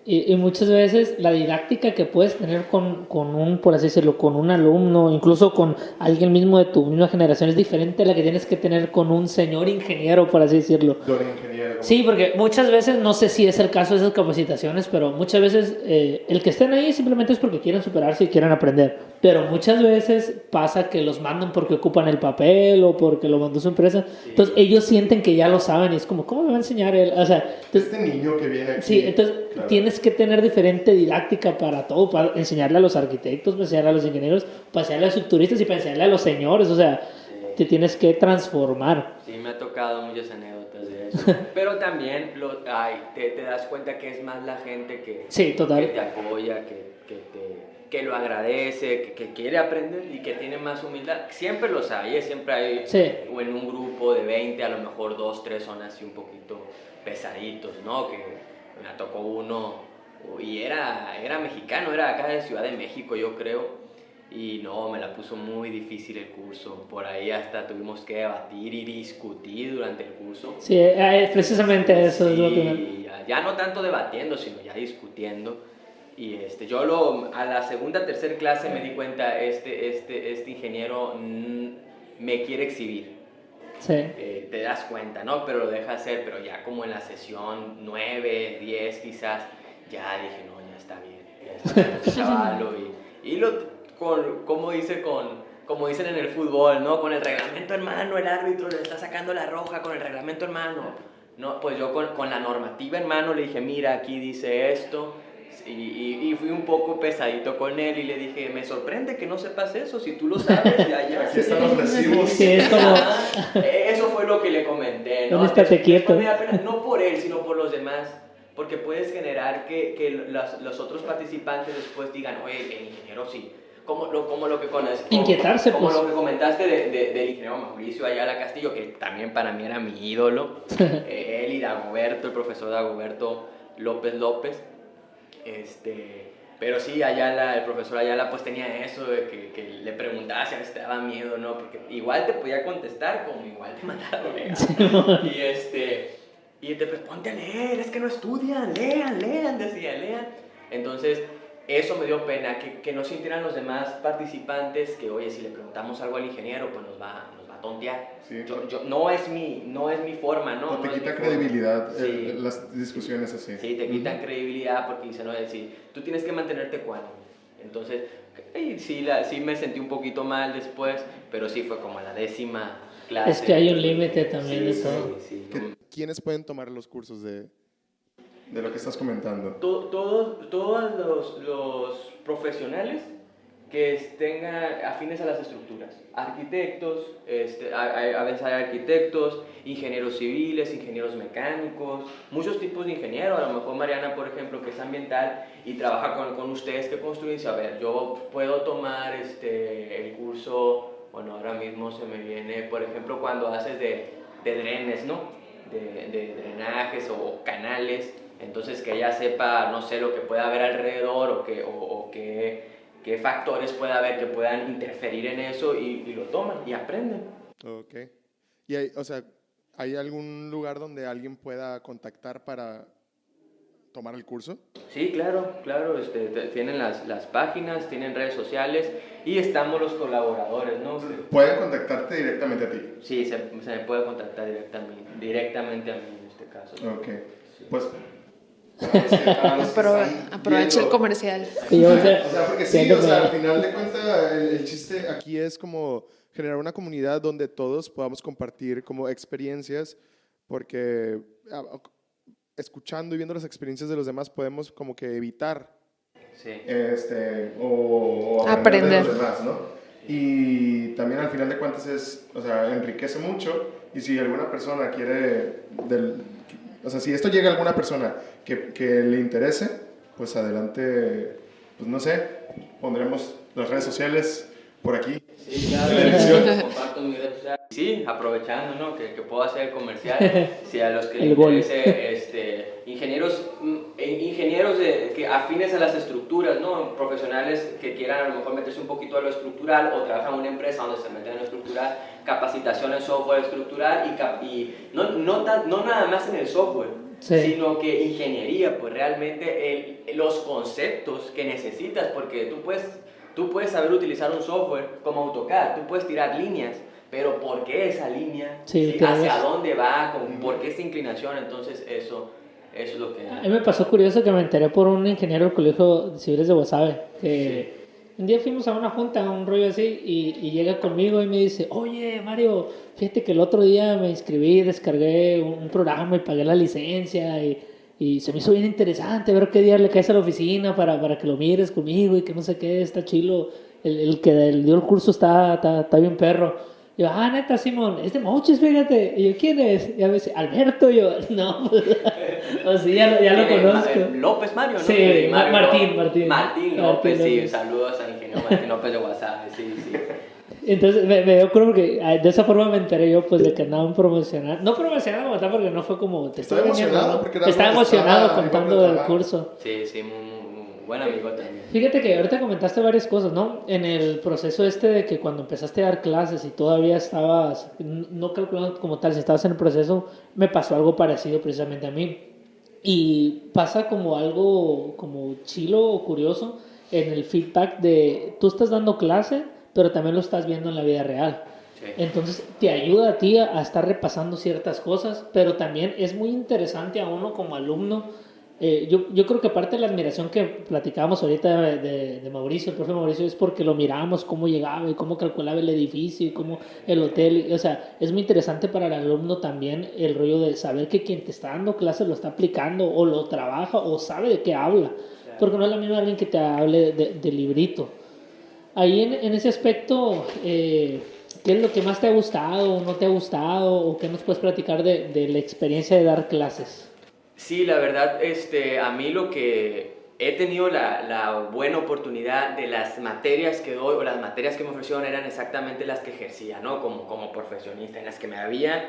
Y muchas veces la didáctica que puedes tener con un, por así decirlo, con un alumno, incluso con alguien mismo de tu misma generación, es diferente a la que tienes que tener con un señor ingeniero, por así decirlo. Don ingeniero. Sí, porque muchas veces, no sé si es el caso de esas capacitaciones, pero muchas veces el que estén ahí simplemente es porque quieren superarse y quieren aprender. Pero muchas veces pasa que los mandan porque ocupan el papel o porque lo mandó su empresa. Sí. Entonces ellos sienten que ya lo saben y es como, ¿cómo me va a enseñar él? O sea, entonces, este niño que viene aquí. Sí, entonces claro, tienes que tener diferente didáctica para todo, para enseñarle a los arquitectos, para enseñarle a los ingenieros, para enseñarle a los subturistas y para enseñarle a los señores. O sea, sí, te tienes que transformar. Sí, me ha tocado muchas anécdotas de eso. Pero también te das cuenta que es más la gente que, sí, total, que te apoya, que lo agradece, que quiere aprender y que tiene más humildad. Siempre los hay, siempre hay, sí, o en un grupo de 20, a lo mejor 2, 3 son así un poquito pesaditos, ¿no? Que me tocó uno y era mexicano, era acá de Ciudad de México, yo creo. Y no, me la puso muy difícil el curso. Por ahí hasta tuvimos que debatir y discutir durante el curso. Sí, precisamente eso, sí, es lo que... Ya no tanto debatiendo, sino ya discutiendo. Y yo a la segunda, tercera clase me di cuenta, este ingeniero me quiere exhibir. Sí. Te das cuenta, ¿no? Pero lo deja hacer, pero ya como en la sesión 9, 10 quizás, ya dije, no, ya está bien. Ya está bien, chavalo. Como dicen en el fútbol, ¿no? Con el reglamento en mano, el árbitro le está sacando la roja con el reglamento en mano. No, pues yo con la normativa en mano le dije, mira, aquí dice esto. Y fui un poco pesadito con él y le dije, me sorprende que no sepas eso, si tú lo sabes, ya. Aquí están los recibos. Sí, es como... Eso fue lo que le comenté, ¿no? Estate quieto. No por él, sino por los demás. Porque puedes generar que los otros participantes después digan, oye, el ingeniero sí. Como lo que inquietarse, como pues. lo que comentaste del ingeniero Mauricio Ayala Castillo, que también para mí era mi ídolo. Él y Dagoberto, el profesor Dagoberto López. Pero sí, el profesor Ayala pues tenía eso de que le preguntaba si a veces te daba miedo, ¿no? Porque igual te podía contestar como igual te mandaba y te pues ponte a leer, es que no estudian, lean, decía, lean. Entonces, eso me dio pena, que no sintieran los demás participantes que, oye, si le preguntamos algo al ingeniero, pues nos va a tontear. Sí. No es mi forma, ¿no? No te no quita credibilidad sí, las discusiones así. Sí, te quitan credibilidad porque dicen, oye, sí, tú tienes que mantenerte ecuánime. Entonces, sí me sentí un poquito mal después, pero sí fue como la 10ª clase. Es que hay un límite también de todo. Sí. ¿Quiénes pueden tomar los cursos de lo que estás comentando? Todos los profesionales que tengan afines a las estructuras. Arquitectos, a veces hay arquitectos, ingenieros civiles, ingenieros mecánicos, muchos tipos de ingenieros. A lo mejor Mariana, por ejemplo, que es ambiental y trabaja con ustedes que construyen, a ver, yo puedo tomar el curso, bueno, ahora mismo se me viene, por ejemplo, cuando haces de drenes, ¿no? De drenajes o canales, entonces que ella sepa, no sé, lo que puede haber alrededor o qué qué factores puede haber que puedan interferir en eso y lo toman y aprenden. Ok. ¿Y hay, o sea, hay algún lugar donde alguien pueda contactar para tomar el curso? Sí, claro, claro, tienen las páginas, tienen redes sociales y estamos los colaboradores, ¿no? Pueden contactarte directamente a ti. Sí, se me puede contactar directamente a mí en este caso. Ok. Pues a los que están Aprovecha el viendo- comercial. Y yo, O sea, porque sí, siento o sea, que- al final de cuentas, el chiste aquí es como generar una comunidad donde todos podamos compartir como experiencias, porque escuchando y viendo las experiencias de los demás podemos como que evitar Sí. o Aprender. de los demás, ¿no? Y también al final de cuentas o sea, enriquece mucho y si alguna persona quiere, o sea, si esto llega a alguna persona que le interese, pues adelante, pues no sé, pondremos las redes sociales por aquí. Sí, claro, comparto mi red social. Sí, aprovechando, ¿no? Que puedo hacer comercial, si a los que les El gol. interese, ingenieros que afines a las estructuras, ¿no? Profesionales que quieran a lo mejor meterse un poquito a lo estructural o trabajan en una empresa donde se meten en lo estructural, capacitación en software estructural y no nada más en el software, Sí. sino que ingeniería, pues realmente los conceptos que necesitas, porque tú puedes saber utilizar un software como AutoCAD, tú puedes tirar líneas, pero ¿por qué esa línea? Sí, ¿Sí? tienes- ¿Hacia dónde va? ¿Por qué esta inclinación? Entonces eso es lo que... A mí me pasó curioso que me enteré por un ingeniero del Colegio de Civiles de Guasave, que un día fuimos a una junta, un rollo así, y llega conmigo y me dice, oye Mario, fíjate que el otro día me inscribí, descargué un programa y pagué la licencia y se me hizo bien interesante ver qué día le caes a la oficina para que lo mires conmigo y que no sé qué, está chilo, el que dio el curso está bien perro. Y yo, neta, Simón, es de Mochis, fíjate. Y yo, ¿quién es? Y a veces, Alberto. Y yo, no, pues, o sí, ya lo conozco. López Mario, ¿no? Sí, Martín Martín Martín López, sí, López. saludos al ingeniero Martín López de Guasave, sí. Entonces me dio creo que de esa forma me enteré yo pues de que andaban promocionando. No promocionando como tal porque no fue como te Estaba estoy vendiendo, emocionado ¿no? porque era Estaba algo que emocionado estaba contando igual de del trabajo. curso. Sí, muy buen amigo también. Fíjate que ahorita comentaste varias cosas, ¿no? En el proceso de que cuando empezaste a dar clases y todavía estabas, no calculando como tal, si estabas en el proceso, me pasó algo parecido precisamente a mí. Y pasa como algo como chilo o curioso en el feedback de tú estás dando clase, pero también lo estás viendo en la vida real. Sí. Entonces te ayuda a ti a estar repasando ciertas cosas, pero también es muy interesante a uno como alumno. Yo creo que parte de la admiración que platicábamos ahorita de Mauricio, el profe Mauricio, es porque lo mirábamos cómo llegaba y cómo calculaba el edificio y cómo el hotel. O sea, es muy interesante para el alumno también el rollo de saber que quien te está dando clases lo está aplicando o lo trabaja o sabe de qué habla. Porque no es la misma alguien que te hable de librito. Ahí en ese aspecto, ¿qué es lo que más te ha gustado o no te ha gustado? ¿O qué nos puedes platicar de la experiencia de dar clases? Sí, la verdad, a mí lo que he tenido la buena oportunidad de las materias que doy o las materias que me ofrecieron eran exactamente las que ejercía, ¿no? Como profesionista, en las que me había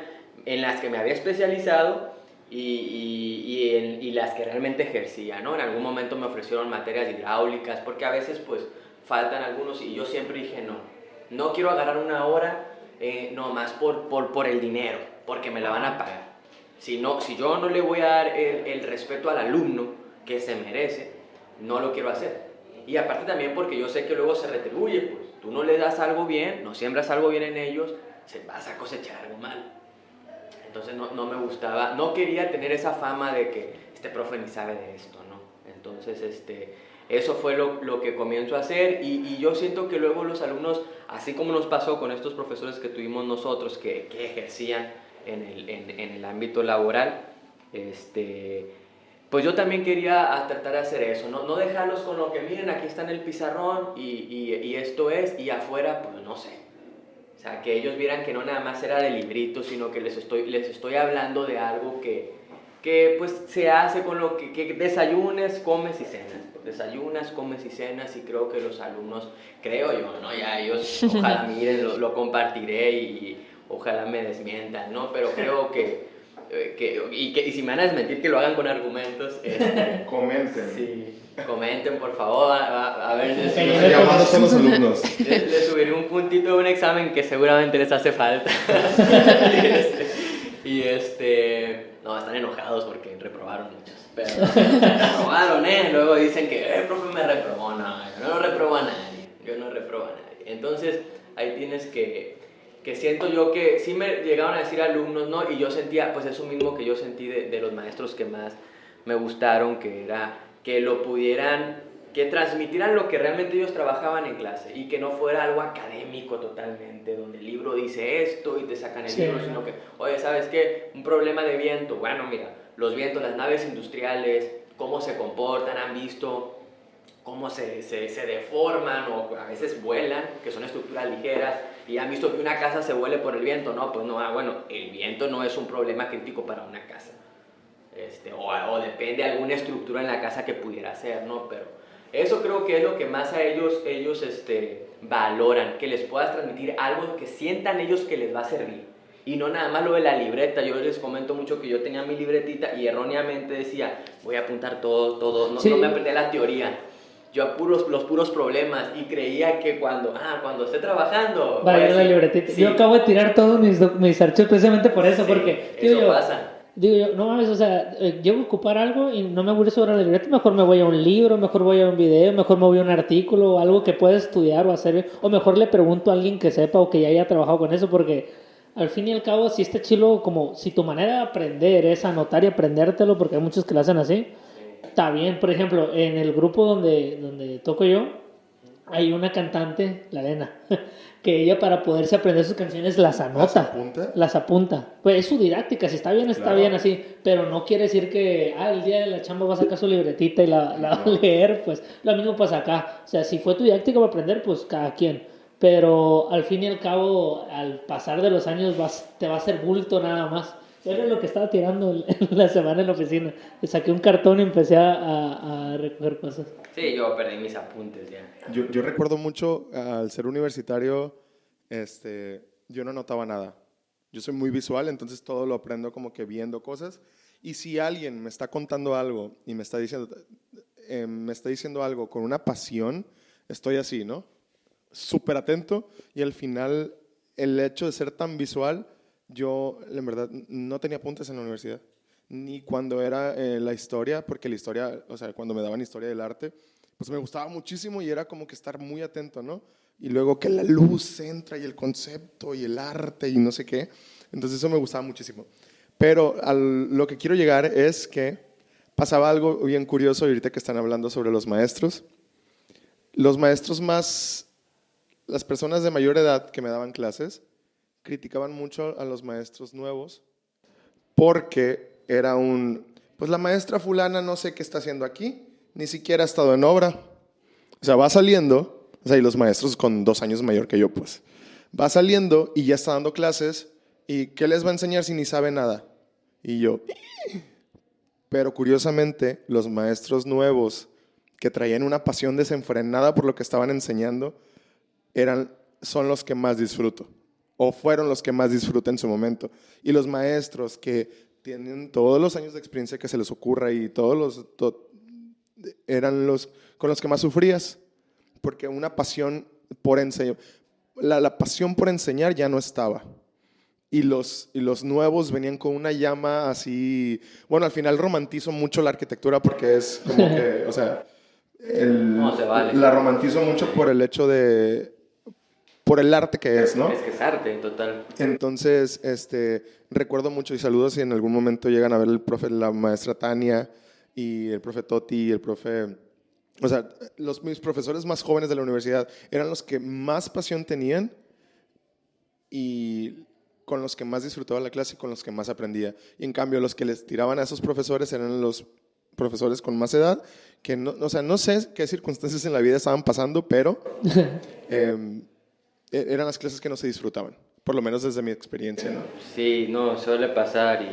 especializado y las que realmente ejercía, ¿no? En algún momento me ofrecieron materias hidráulicas porque a veces pues faltan algunos y yo siempre dije no quiero agarrar una hora nomás por el dinero, porque me la van a pagar. Si yo no le voy a dar el respeto al alumno que se merece, no lo quiero hacer. Y aparte también porque yo sé que luego se retribuye, pues tú no le das algo bien, no siembras algo bien en ellos, vas a cosechar algo mal. Entonces no me gustaba, no quería tener esa fama de que este profe ni sabe de esto, ¿no? Entonces eso fue lo que comienzo a hacer y yo siento que luego los alumnos, así como nos pasó con estos profesores que tuvimos nosotros que ejercían en el ámbito laboral, pues yo también quería tratar de hacer eso, no dejarlos con lo que miren, aquí está en el pizarrón y esto es, y afuera, pues no sé. O sea, que ellos vieran que no nada más era de librito, sino que les estoy hablando de algo que pues se hace con lo que desayunes, comes y cenas. Desayunas, comes y cenas y creo que los alumnos, creo yo, ¿no? Ya ellos, ojalá miren, lo compartiré y ojalá me desmientan, ¿no? Pero creo y si me van a desmentir, que lo hagan con argumentos. Comenten. Sí, comenten, por favor, a ver si Llamados a los alumnos. les subiré un puntito de un examen que seguramente les hace falta. No, están enojados porque reprobaron muchos. Pero reprobaron, Luego dicen que, profe, me reprobó. No, yo no reprobo a nadie. Entonces, ahí tienes que siento yo que sí me llegaron a decir alumnos, ¿no? Y yo sentía, pues eso mismo que yo sentí de los maestros que más me gustaron, que era que lo pudieran, que transmitieran lo que realmente ellos trabajaban en clase y que no fuera algo académico totalmente, donde el libro dice esto y te sacan el libro, sino que, oye, ¿sabes qué? Un problema de viento, bueno, mira, los vientos, las naves industriales, cómo se comportan, han visto cómo se deforman o a veces vuelan, que son estructuras ligeras, y han visto que una casa se vuele por el viento. No, pues no, bueno, el viento no es un problema crítico para una casa. O depende de alguna estructura en la casa que pudiera ser, ¿no? Pero eso creo que es lo que más a ellos valoran, que les puedas transmitir algo que sientan ellos que les va a servir. Y no nada más lo de la libreta. Yo les comento mucho que yo tenía mi libretita y erróneamente decía, voy a apuntar todo, no me aprendí la teoría. Yo los puros problemas y creía que cuando esté trabajando... Va a ir la libretita. Sí. Yo acabo de tirar todos mis archivos precisamente por eso, porque... Eso pasa. Digo yo, no mames, o sea, llego a ocupar algo y no me voy sobre la libreta, mejor me voy a un libro, mejor voy a un video, mejor me voy a un artículo o algo que pueda estudiar o hacer, o mejor le pregunto a alguien que sepa o que ya haya trabajado con eso, porque al fin y al cabo, si este chilo, como si tu manera de aprender es anotar y aprendértelo, porque hay muchos que lo hacen así, está bien. Por ejemplo, en el grupo donde toco yo, hay una cantante, la Elena, que ella para poderse aprender sus canciones las anota. ¿Las apunta? Pues es su didáctica, si está bien, está bien así, pero no quiere decir que el día de la chamba va a sacar su libretita y la va a leer, pues lo mismo pasa acá. O sea, si fue tu didáctica para aprender, pues cada quien. Pero al fin y al cabo, al pasar de los años te va a hacer bulto nada más. Era lo que estaba tirando en la semana en la oficina. Saqué un cartón y empecé a recoger cosas. Sí, yo perdí mis apuntes ya. Yo recuerdo mucho, al ser universitario, yo no anotaba nada. Yo soy muy visual, entonces todo lo aprendo como que viendo cosas. Y si alguien me está contando algo y me está diciendo algo con una pasión, estoy así, ¿no? Súper atento, y al final el hecho de ser tan visual, yo en verdad no tenía apuntes en la universidad, ni cuando era la historia, porque la historia, o sea, cuando me daban historia del arte, pues me gustaba muchísimo y era como que estar muy atento, ¿no? Y luego que la luz entra y el concepto y el arte y no sé qué, entonces eso me gustaba muchísimo. Pero lo que quiero llegar es que pasaba algo bien curioso ahorita que están hablando sobre los maestros. Los maestros las personas de mayor edad que me daban clases, criticaban mucho a los maestros nuevos porque era pues la maestra fulana no sé qué está haciendo aquí, ni siquiera ha estado en obra. O sea, va saliendo, o sea, y los maestros con 2 años mayor que yo, pues, va saliendo y ya está dando clases, ¿y qué les va a enseñar si ni sabe nada? Y yo, pero curiosamente, los maestros nuevos que traían una pasión desenfrenada por lo que estaban enseñando, son los que más disfruto, o fueron los que más disfruté en su momento. Y los maestros que tienen todos los años de experiencia que se les ocurra y eran los con los que más sufrías, porque una pasión por enseñar, la pasión por enseñar ya no estaba. Y los nuevos venían con una llama así. Bueno, al final romantizo mucho la arquitectura porque es como que, o sea, no se vale. La romantizo mucho por el hecho por el arte que es, ¿no? Es que es arte, total. Entonces, recuerdo mucho, y saludos si en algún momento llegan a ver la maestra Tania y el profe Toti y el profe... O sea, mis profesores más jóvenes de la universidad eran los que más pasión tenían y con los que más disfrutaba la clase y con los que más aprendía. Y en cambio, los que les tiraban a esos profesores eran los profesores con más edad, que no, o sea, no sé qué circunstancias en la vida estaban pasando, pero eran las clases que no se disfrutaban, por lo menos desde mi experiencia, ¿no? Sí, no, suele pasar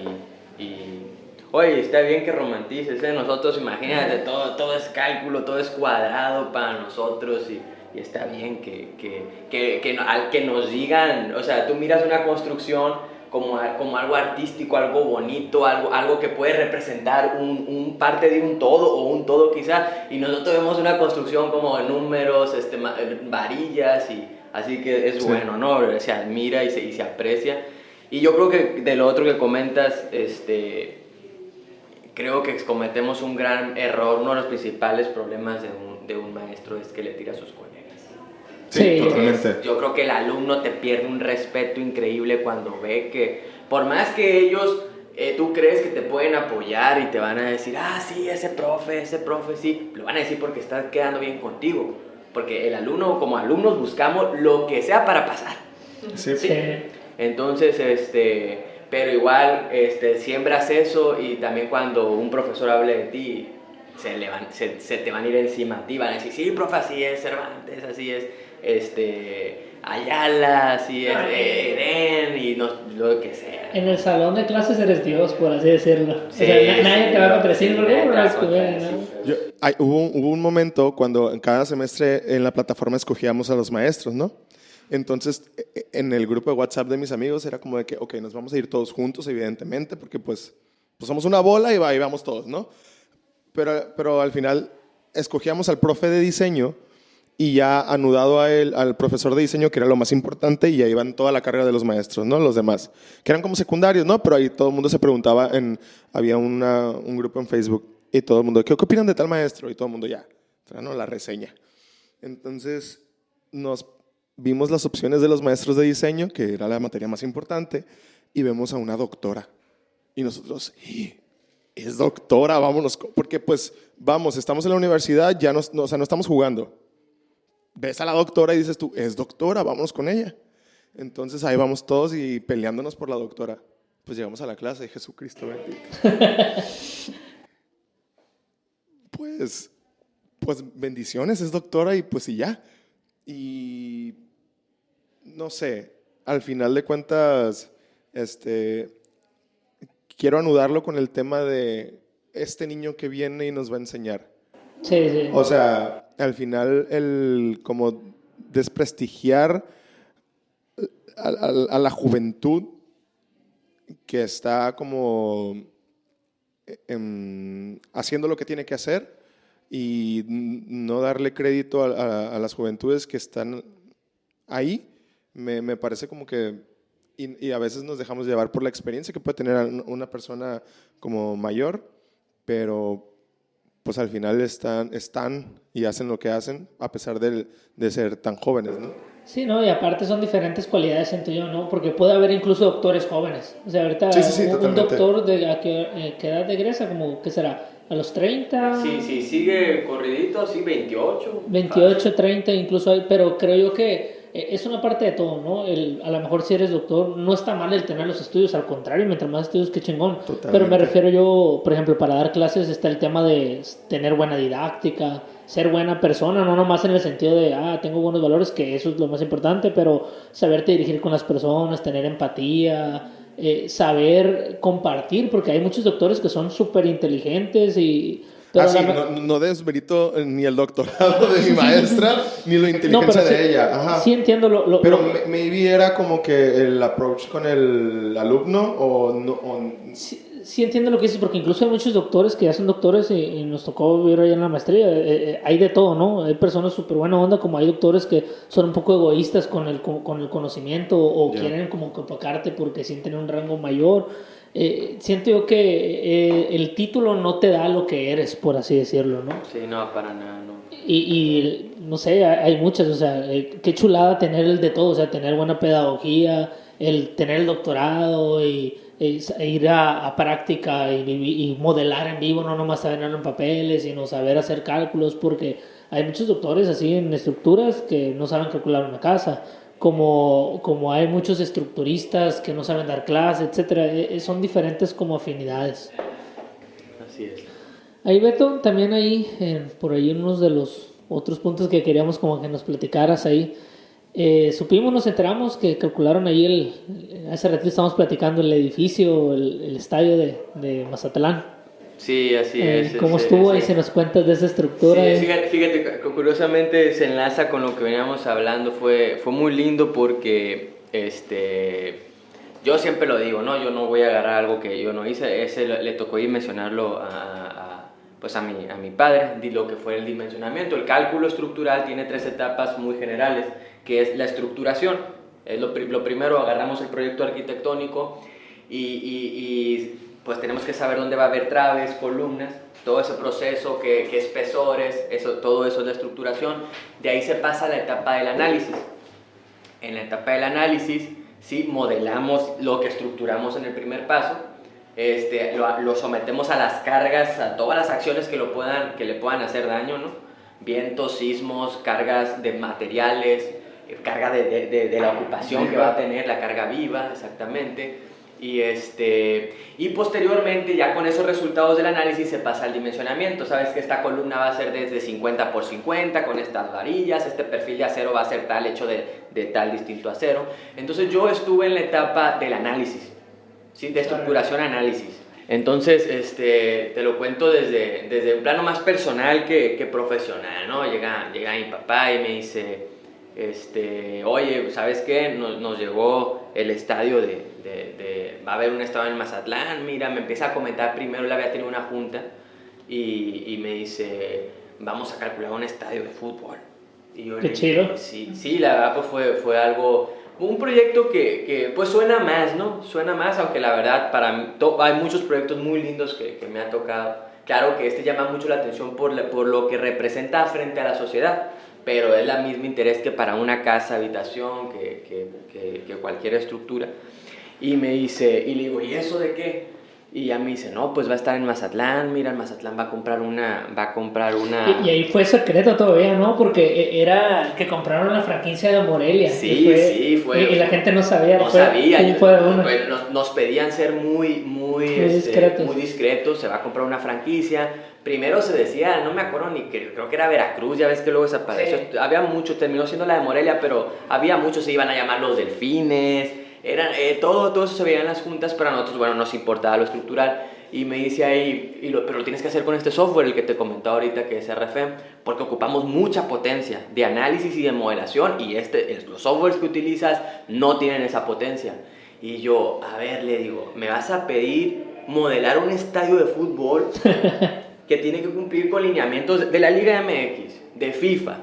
oye, está bien que romantices, nosotros, imagínate, todo es cálculo, todo es cuadrado para nosotros y está bien que nos digan, o sea, tú miras una construcción como algo artístico, algo bonito, algo que puede representar un parte de un todo o un todo quizá, y nosotros vemos una construcción como de números, varillas, y así que es bueno, ¿no? Se admira y se aprecia. Y yo creo que de lo otro que comentas, creo que cometemos un gran error. Uno de los principales problemas de un maestro es que le tira a sus colegas. Sí, totalmente. Yo creo que el alumno te pierde un respeto increíble cuando ve que, por más que ellos, tú crees que te pueden apoyar y te van a decir, sí, ese profe, sí, lo van a decir porque está quedando bien contigo. Porque el alumno, como alumnos, buscamos lo que sea para pasar. Sí. Entonces, pero igual, siembras eso, y también cuando un profesor hable de ti, se te van a ir encima a ti, van a decir, sí, profe, así es Cervantes, así es Ayala, así es Eden, y lo que sea. En el salón de clases eres Dios, por así decirlo. Sí, o sea, nadie te va a contradecir, Hubo un momento cuando en cada semestre en la plataforma escogíamos a los maestros, ¿no? Entonces, en el grupo de WhatsApp de mis amigos era como de que, ok, nos vamos a ir todos juntos, evidentemente, porque pues somos una bola y vamos todos, ¿no? Pero al final escogíamos al profe de diseño y ya anudado a él, al profesor de diseño, que era lo más importante, y ahí iban toda la carga de los maestros, ¿no? Los demás, que eran como secundarios, ¿no? Pero ahí todo el mundo se preguntaba, había un grupo en Facebook, y todo el mundo, ¿qué opinan de tal maestro? Y todo el mundo ya, ¿no? La reseña. Entonces, nos vimos las opciones de los maestros de diseño, que era la materia más importante, y vemos a una doctora. Y nosotros, es doctora, vámonos, porque pues, estamos en la universidad, ya no estamos jugando. Ves a la doctora y dices tú, es doctora, vámonos con ella. Entonces ahí vamos todos y peleándonos por la doctora. Pues llegamos a la clase y Jesucristo bendito. pues bendiciones, es doctora, y pues y ya. Y no sé, al final de cuentas, quiero anudarlo con el tema de este niño que viene y nos va a enseñar. Sí. O sea, al final el como desprestigiar a la juventud que está como haciendo lo que tiene que hacer, y no darle crédito a las juventudes que están ahí, me parece como que, y a veces nos dejamos llevar por la experiencia que puede tener una persona como mayor, pero pues al final están y hacen lo que hacen a pesar de ser tan jóvenes, ¿no? Sí, ¿no? Y aparte son diferentes cualidades, siento yo, ¿no? Porque puede haber incluso doctores jóvenes. O sea, ahorita un doctor ¿a qué edad egresa? Como, ¿qué será? ¿A los 30? Sí, sigue corridito, sí, 28. 28, 30 incluso hay, pero creo yo que es una parte de todo, ¿no? A lo mejor si eres doctor, no está mal el tener los estudios, al contrario, mientras más estudios, qué chingón. Totalmente. Pero me refiero yo, por ejemplo, para dar clases está el tema de tener buena didáctica, ser buena persona, no nomás en el sentido de, tengo buenos valores, que eso es lo más importante, pero saberte dirigir con las personas, tener empatía, saber compartir, porque hay muchos doctores que son súper inteligentes y... Sí, no desmerito ni el doctorado de mi maestra, ni la inteligencia de ella. Ajá. Sí entiendo pero maybe era como que el approach con el alumno o no... Sí entiendo lo que dices, porque incluso hay muchos doctores que ya son doctores y nos tocó vivir allá en la maestría. Hay de todo, ¿no? Hay personas súper buena onda, como hay doctores que son un poco egoístas con el conocimiento o quieren como que opacarte porque sienten un rango mayor. Siento yo que el título no te da lo que eres, por así decirlo, ¿no? Sí, no, para nada, no. Y no sé, hay muchas, o sea, qué chulada tener el de todo, o sea, tener buena pedagogía, el tener el doctorado y ir a práctica y modelar en vivo, no nomás saber en papeles, sino saber hacer cálculos, porque hay muchos doctores así en estructuras que no saben calcular una casa. Como hay muchos estructuristas que no saben dar clases, etcétera, son diferentes como afinidades. Así es. Ahí, Beto, también ahí, por ahí unos de los otros puntos que queríamos como que nos platicaras ahí, nos enteramos que calcularon ahí hace ratito estábamos platicando el edificio, el estadio de Mazatlán. Sí, así es. ¿Cómo estuvo? Ahí se nos cuentas de esa estructura. Sí, fíjate, curiosamente se enlaza con lo que veníamos hablando. Fue muy lindo porque yo siempre lo digo, ¿no? Yo no voy a agarrar algo que yo no hice, ese le tocó dimensionarlo pues a mi padre, lo que fue el dimensionamiento. El cálculo estructural tiene 3 etapas muy generales, que es la estructuración. Es lo primero, agarramos el proyecto arquitectónico y pues tenemos que saber dónde va a haber traves, columnas, todo ese proceso, qué espesores, todo eso es la estructuración. De ahí se pasa a la etapa del análisis. En la etapa del análisis, sí, modelamos lo que estructuramos en el primer paso, lo sometemos a las cargas, a todas las acciones que le puedan hacer daño, ¿no? Vientos, sismos, cargas de materiales, carga de la ocupación que va a tener, la carga viva, exactamente. Y posteriormente, ya con esos resultados del análisis, se pasa al dimensionamiento. Sabes que esta columna va a ser desde 50 por 50 con estas varillas, este perfil de acero va a ser tal hecho de tal distinto acero. Entonces yo estuve en la etapa del análisis, ¿sí? De estructuración-análisis. Entonces, te lo cuento desde un plano más personal que profesional, ¿no? Llega mi papá y me dice, oye, ¿sabes qué? Nos llegó el estadio va a haber un estadio en Mazatlán, mira, me empieza a comentar, primero él había tenido una junta y me dice, vamos a calcular un estadio de fútbol. Y yo Qué chido. Sí, la verdad pues fue algo, un proyecto que pues suena más, ¿no? Suena más, aunque la verdad para mí, hay muchos proyectos muy lindos que me ha tocado. Claro que llama mucho la atención por lo que representa frente a la sociedad, pero es el mismo interés que para una casa, habitación, que cualquier estructura. Y me dice, y le digo, ¿y eso de qué? Y ya me dice, no, pues va a estar en Mazatlán, mira, en Mazatlán va a comprar una... Y ahí fue secreto todavía, ¿no? Porque era que compraron la franquicia de Morelia. Sí, fue. Y la gente no sabía. No sabía. Nos pedían ser muy discretos, se va a comprar una franquicia. Primero se decía, no me acuerdo ni, creo que era Veracruz, ya ves que luego desapareció. Sí. Había mucho, terminó siendo la de Morelia, pero había muchos, se iban a llamar los Delfines. Todo eso se veía en las juntas, pero a nosotros, bueno, nos importaba lo estructural. Y me dice ahí, pero lo tienes que hacer con este software, el que te comentaba ahorita, que es RFM, porque ocupamos mucha potencia de análisis y de modelación, y los softwares que utilizas no tienen esa potencia. Y yo, a ver, le digo, ¿me vas a pedir modelar un estadio de fútbol que tiene que cumplir con lineamientos de la Liga MX, de FIFA?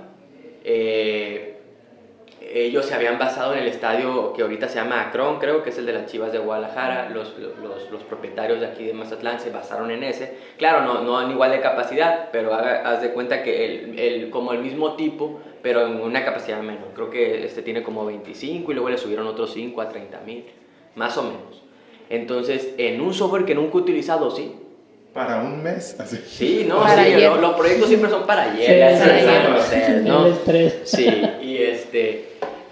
Ellos se habían basado en el estadio que ahorita se llama Akron, creo que es el de las Chivas de Guadalajara. Los propietarios de aquí de Mazatlán se basaron en ese. Claro, no en igual de capacidad, pero haz de cuenta que como el mismo tipo, pero en una capacidad menor. Creo que tiene como 25 y luego le subieron otros 5 a 30,000, más o menos. Entonces, en un software que nunca he utilizado, sí. ¿Para un mes? Así. Sí, no, sí, los proyectos siempre son para ayer, ya saben ustedes, ¿no? El estrés. Sí,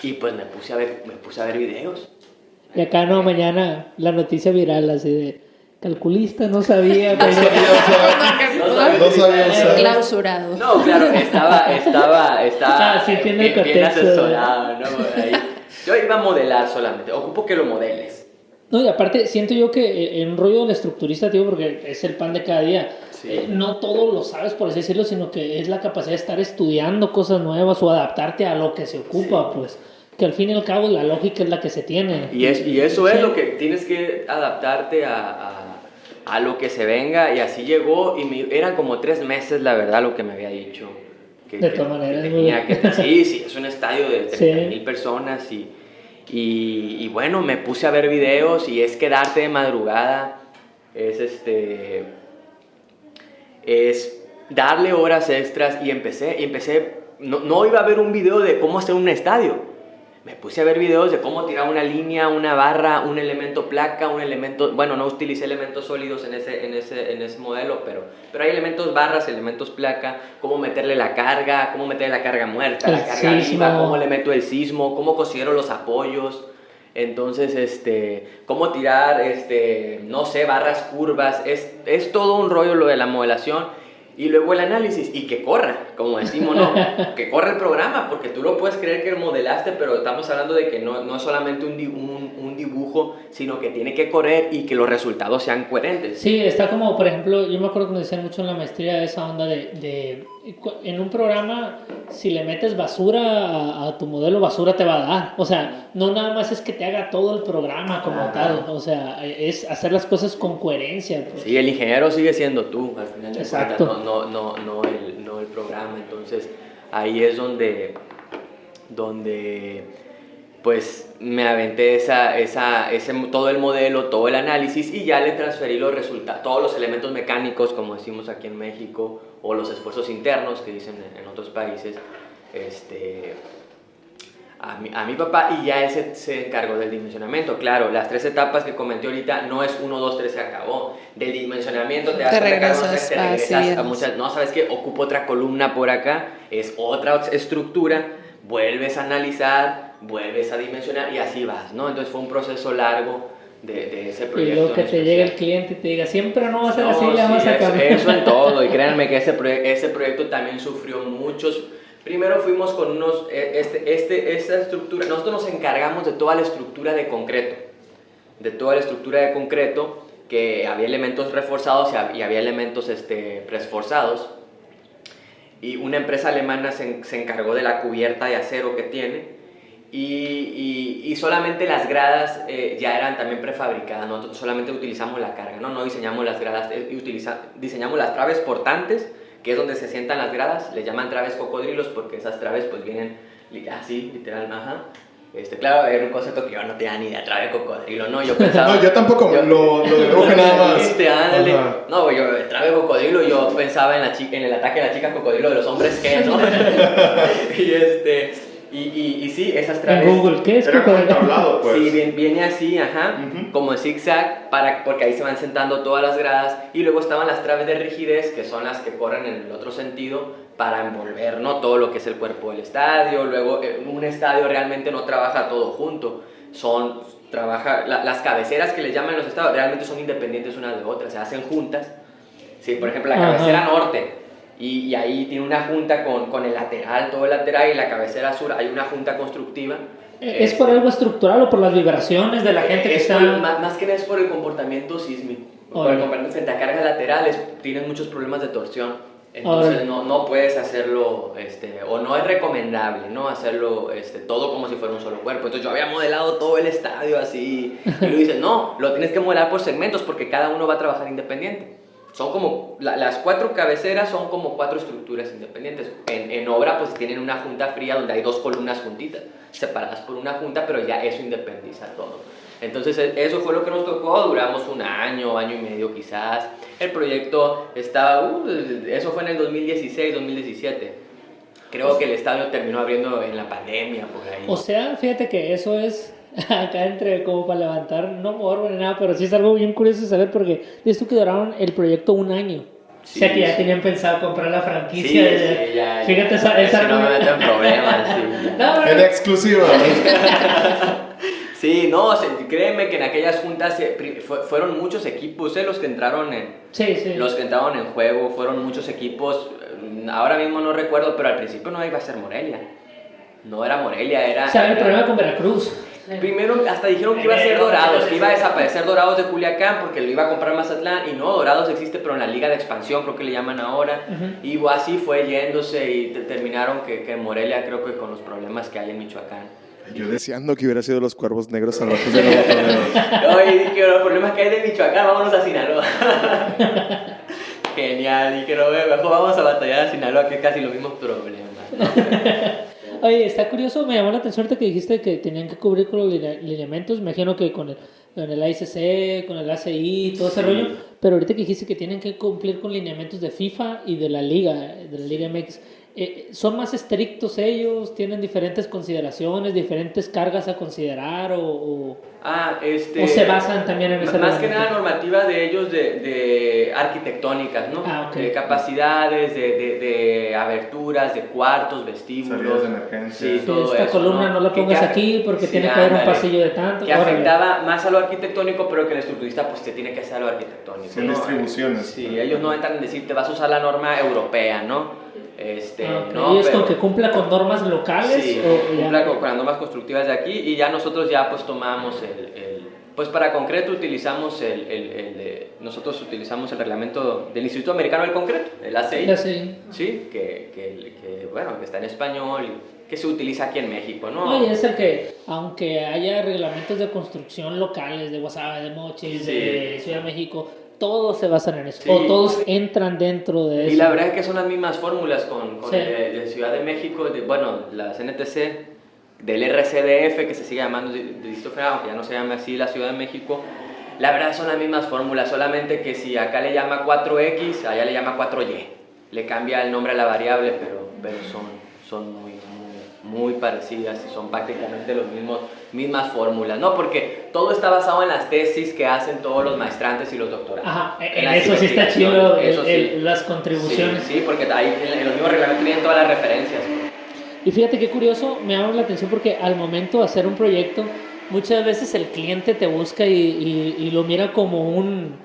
y pues me puse a ver videos. Y acá no, mañana la noticia viral así de calculista, no sabía. No sabía usar. Clausurado. No, claro, estaba sí, tiene el bien contexto, asesorado, ¿no? Ahí. Yo iba a modelar solamente, ocupo que lo modeles. No, y aparte siento yo que en un rollo del estructurista, tío, porque es el pan de cada día. Sí. No todo lo sabes, por así decirlo, sino que es la capacidad de estar estudiando cosas nuevas o adaptarte a lo que se ocupa, pues. Que al fin y al cabo la lógica es la que se tiene. Y eso es lo que tienes que adaptarte a lo que se venga, y así llegó, y eran como 3 meses, la verdad, lo que me había dicho. De todas maneras. Sí, es un estadio de 30,000 personas, y bueno, me puse a ver videos, y es quedarte de madrugada, es darle horas extras, y empecé, no iba a ver un video de cómo hacer un estadio. Me puse a ver videos de cómo tirar una línea, una barra, un elemento placa, bueno, no utilicé elementos sólidos en ese modelo, pero hay elementos barras, elementos placa, cómo meterle la carga muerta, la carga viva, cómo le meto el sismo, cómo considero los apoyos. Entonces, cómo tirar, no sé, barras curvas, es todo un rollo lo de la modelación. Y luego el análisis, y que corra, como decimos, ¿no? Que corra el programa, porque tú lo puedes creer que modelaste, pero estamos hablando de que no es solamente un dibujo, sino que tiene que correr y que los resultados sean coherentes. Sí, está como, por ejemplo, yo me acuerdo que nos decían mucho en la maestría de esa onda de en un programa, si le metes basura a tu modelo, basura te va a dar. O sea, no nada más es que te haga todo el programa como tal. O sea, es hacer las cosas con coherencia. Pues. Sí, el ingeniero sigue siendo tú, al final de Exacto. cuentas, no el programa. Entonces, ahí es donde pues me aventé todo el modelo, todo el análisis y ya le transferí los resultados, todos los elementos mecánicos, como decimos aquí en México, o los esfuerzos internos que dicen en otros países, a mi papá, y ya él se encargó del dimensionamiento. Claro, las 3 etapas que comenté ahorita no es 1, 2, 3, se acabó. Del dimensionamiento te regresas a muchas, no, ¿sabes qué? Ocupo otra columna por acá, es otra estructura, vuelves a analizar, vuelves a dimensionar y así vas, ¿no? Entonces fue un proceso largo de ese proyecto. Y luego que te llegue el cliente y te diga, siempre no va a ser así, ya vas a cambiar. Eso en todo, y créanme que ese proyecto también sufrió muchos. Primero fuimos con esta estructura, nosotros nos encargamos de toda la estructura de concreto, que había elementos reforzados y había elementos preesforzados. Y una empresa alemana se encargó de la cubierta de acero que tiene y solamente las gradas ya eran también prefabricadas. Nosotros solamente utilizamos la carga, no diseñamos las gradas, diseñamos las traves portantes, que es donde se sientan las gradas, le llaman traves cocodrilos porque esas traves pues vienen así, literal, ajá. Claro, era un concepto que yo no tenía ni idea, trave cocodrilo, ¿no? Yo pensaba... No, yo tampoco, lo deduje nada más. Ándale. No, yo, trave cocodrilo, yo pensaba en el ataque de la chica cocodrilo de los hombres que, ¿no? y sí, esas traves... En Google, ¿qué es cocodrilo? Tablado, pues. Sí, viene así, ajá, como en zigzag, porque ahí se van sentando todas las gradas, y luego estaban las traves de rigidez, que son las que corren en el otro sentido, para envolver, ¿no? Todo lo que es el cuerpo del estadio. Luego, un estadio realmente no trabaja todo junto, las cabeceras que les llaman en los estadios realmente son independientes unas de otras, se hacen juntas. Sí, por ejemplo, la cabecera norte, y ahí tiene una junta con el lateral, todo el lateral, y la cabecera sur hay una junta constructiva. ¿Es por algo estructural o por las vibraciones de la gente que está...? Más que nada es por el comportamiento sísmico. Por el comportamiento frente a cargas laterales, tienen muchos problemas de torsión. Entonces no puedes hacerlo, o no es recomendable, ¿no? Hacerlo todo como si fuera un solo cuerpo. Entonces yo había modelado todo el estadio así, y lo dices, no, lo tienes que modelar por segmentos porque cada uno va a trabajar independiente. Son como, las 4 cabeceras son como 4 estructuras independientes. En obra pues tienen una junta fría donde hay 2 columnas juntitas, separadas por una junta, pero ya eso independiza todo. Entonces eso fue lo que nos tocó, duramos un año y medio quizás. El proyecto estaba, eso fue en el 2016, 2017. Creo que el estadio terminó abriendo en la pandemia, por ahí. O sea, fíjate que eso es acá entre como para levantar, no morbo ni nada, pero sí es algo bien curioso de saber porque dices tú que duraron el proyecto un año. Sí, o sea que ya tenían pensado comprar la franquicia. Sí, ya. Fíjate esa no me meto en problemas, sí. No, En exclusiva. Sí, no, créeme que en aquellas juntas fueron muchos equipos, los que entraron los que entraron en juego, fueron muchos equipos. Ahora mismo no recuerdo, pero al principio no iba a ser Morelia. No era Morelia, era... O sea, el problema con Veracruz. Primero hasta dijeron que iba a ser Dorados, que iba a desaparecer Dorados de Culiacán porque lo iba a comprar Mazatlán, y no, Dorados existe pero en la Liga de Expansión, creo que le llaman ahora, y así fue yéndose y terminaron que Morelia, creo que con los problemas que hay en Michoacán. Yo deseando que hubiera sido los Cuervos Negros Salvajes de Nuevo Torneo. Oye, dije, los problemas que hay de Michoacán, vámonos a Sinaloa. Genial, dije, no, mejor vamos a batallar a Sinaloa, que es casi los mismos problemas, ¿no? Oye, está curioso, me llamó la atención ahorita que dijiste que tenían que cubrir con los lineamientos, me imagino que con el AICC, con el ACI, todo ese rollo, pero ahorita que dijiste que tienen que cumplir con lineamientos de FIFA y de la Liga MX, ¿son más estrictos ellos? ¿Tienen diferentes consideraciones, diferentes cargas a considerar o se basan también en esa más que nada normativas de ellos de arquitectónicas, ¿no? Okay. De capacidades, de aberturas, de cuartos, vestíbulos, salidas de emergencia. Sí, todo esta eso, columna no la pongas aquí porque tiene que haber un pasillo de tanto. Que afectaba más a lo arquitectónico, pero que el estructurista pues te tiene que hacer a lo arquitectónico. Son distribuciones. Sí, ellos no entran en decir te vas a usar la norma europea, ¿no? ¿Y es con que cumpla con normas locales? Sí, cumpla con las normas constructivas de aquí, y ya nosotros ya pues tomamos Pues para concreto utilizamos nosotros utilizamos el reglamento del Instituto Americano del Concreto, el ACI, Ya sé. sí, bueno, que está en español y que se utiliza aquí en México, ¿no? No, y es el que, aunque haya reglamentos de construcción locales, de Guasave, de Mochis, Sí. de Ciudad de México, todos se basan en eso, Sí. o todos entran dentro de eso. Y la verdad es que son las mismas fórmulas con Sí. de Ciudad de México, bueno, la CNTC, del RCDF, que se sigue llamando Distrito Federal, aunque ya no se llama así la Ciudad de México. La verdad son las mismas fórmulas, solamente que si acá le llama 4X, allá le llama 4Y. Le cambia el nombre a la variable, pero son muy parecidas y son prácticamente los mismas fórmulas, ¿no? Porque todo está basado en las tesis que hacen todos los maestrantes y los doctorados. Ajá, en las eso sí está chido, investigaciones, eso sí. las contribuciones. Sí, porque ahí en los mismos reglamentos tienen todas las referencias. Y fíjate qué curioso, me llama la atención porque al momento de hacer un proyecto, muchas veces el cliente te busca y lo mira como un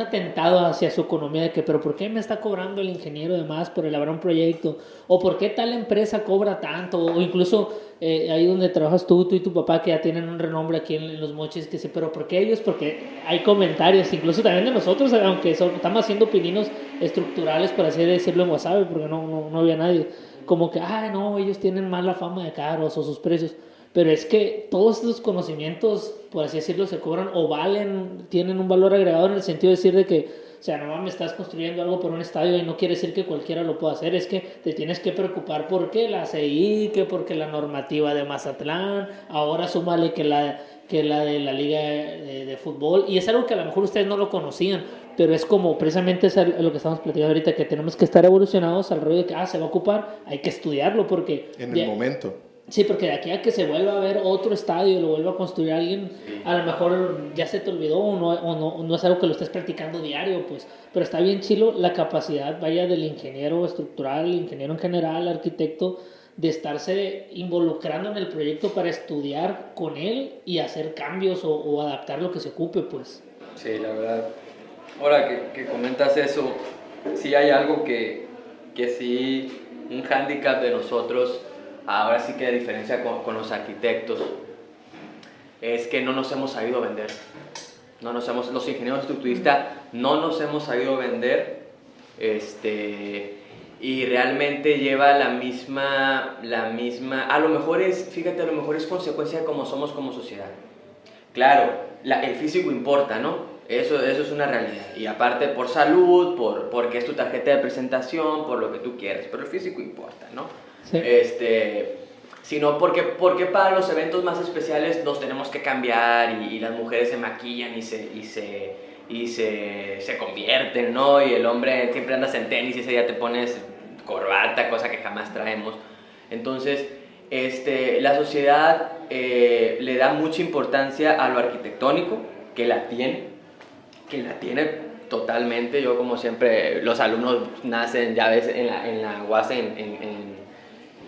atentado hacia su economía, de que, pero ¿por qué me está cobrando el ingeniero de más por elaborar un proyecto? ¿O por qué tal empresa cobra tanto? O incluso ahí donde trabajas tú y tu papá, que ya tienen un renombre aquí en Los Mochis, que dice, pero ¿por qué ellos? Porque hay comentarios, incluso también de nosotros, aunque estamos haciendo pininos estructurales, por así decirlo, en Guasave, porque no había nadie. Como que, ay, no, ellos tienen más la fama de caros o sus precios. Pero es que todos estos conocimientos, por así decirlo, se cobran o valen, tienen un valor agregado en el sentido de decir de que, o sea, no me estás construyendo algo por un estadio y no quiere decir que cualquiera lo pueda hacer. Es que te tienes que preocupar porque la CI, que porque la normativa de Mazatlán, ahora súmale que la de la liga de fútbol. Y es algo que a lo mejor ustedes no lo conocían, pero es como precisamente es lo que estamos platicando ahorita, que tenemos que estar evolucionados al rollo de que se va a ocupar, hay que estudiarlo porque... En el momento. Sí, porque de aquí a que se vuelva a ver otro estadio, lo vuelva a construir alguien, a lo mejor ya se te olvidó o no es algo que lo estés practicando diario, pues. Pero está bien chilo la capacidad, vaya, del ingeniero estructural, ingeniero en general, arquitecto, de estarse involucrando en el proyecto para estudiar con él y hacer cambios o adaptar lo que se ocupe, pues. Sí, la verdad. Ahora que comentas eso, sí hay algo que sí, Un hándicap de nosotros, ahora sí que de diferencia con los arquitectos, es que no nos hemos sabido vender. Los ingenieros estructuristas no nos hemos sabido vender, y realmente lleva la misma, a lo mejor es consecuencia de cómo somos como sociedad. Claro, el físico importa, ¿no? Eso es una realidad. Y aparte por salud, porque es tu tarjeta de presentación, por lo que tú quieres, pero el físico importa, ¿no? Sí. Sino porque para los eventos más especiales nos tenemos que cambiar y las mujeres se maquillan y se convierten, ¿no? Y el hombre siempre andas en tenis y ese día te pones corbata, cosa que jamás traemos. Entonces, la sociedad le da mucha importancia a lo arquitectónico, que la tiene totalmente. Yo, como siempre, los alumnos nacen, ya ves, en la UAS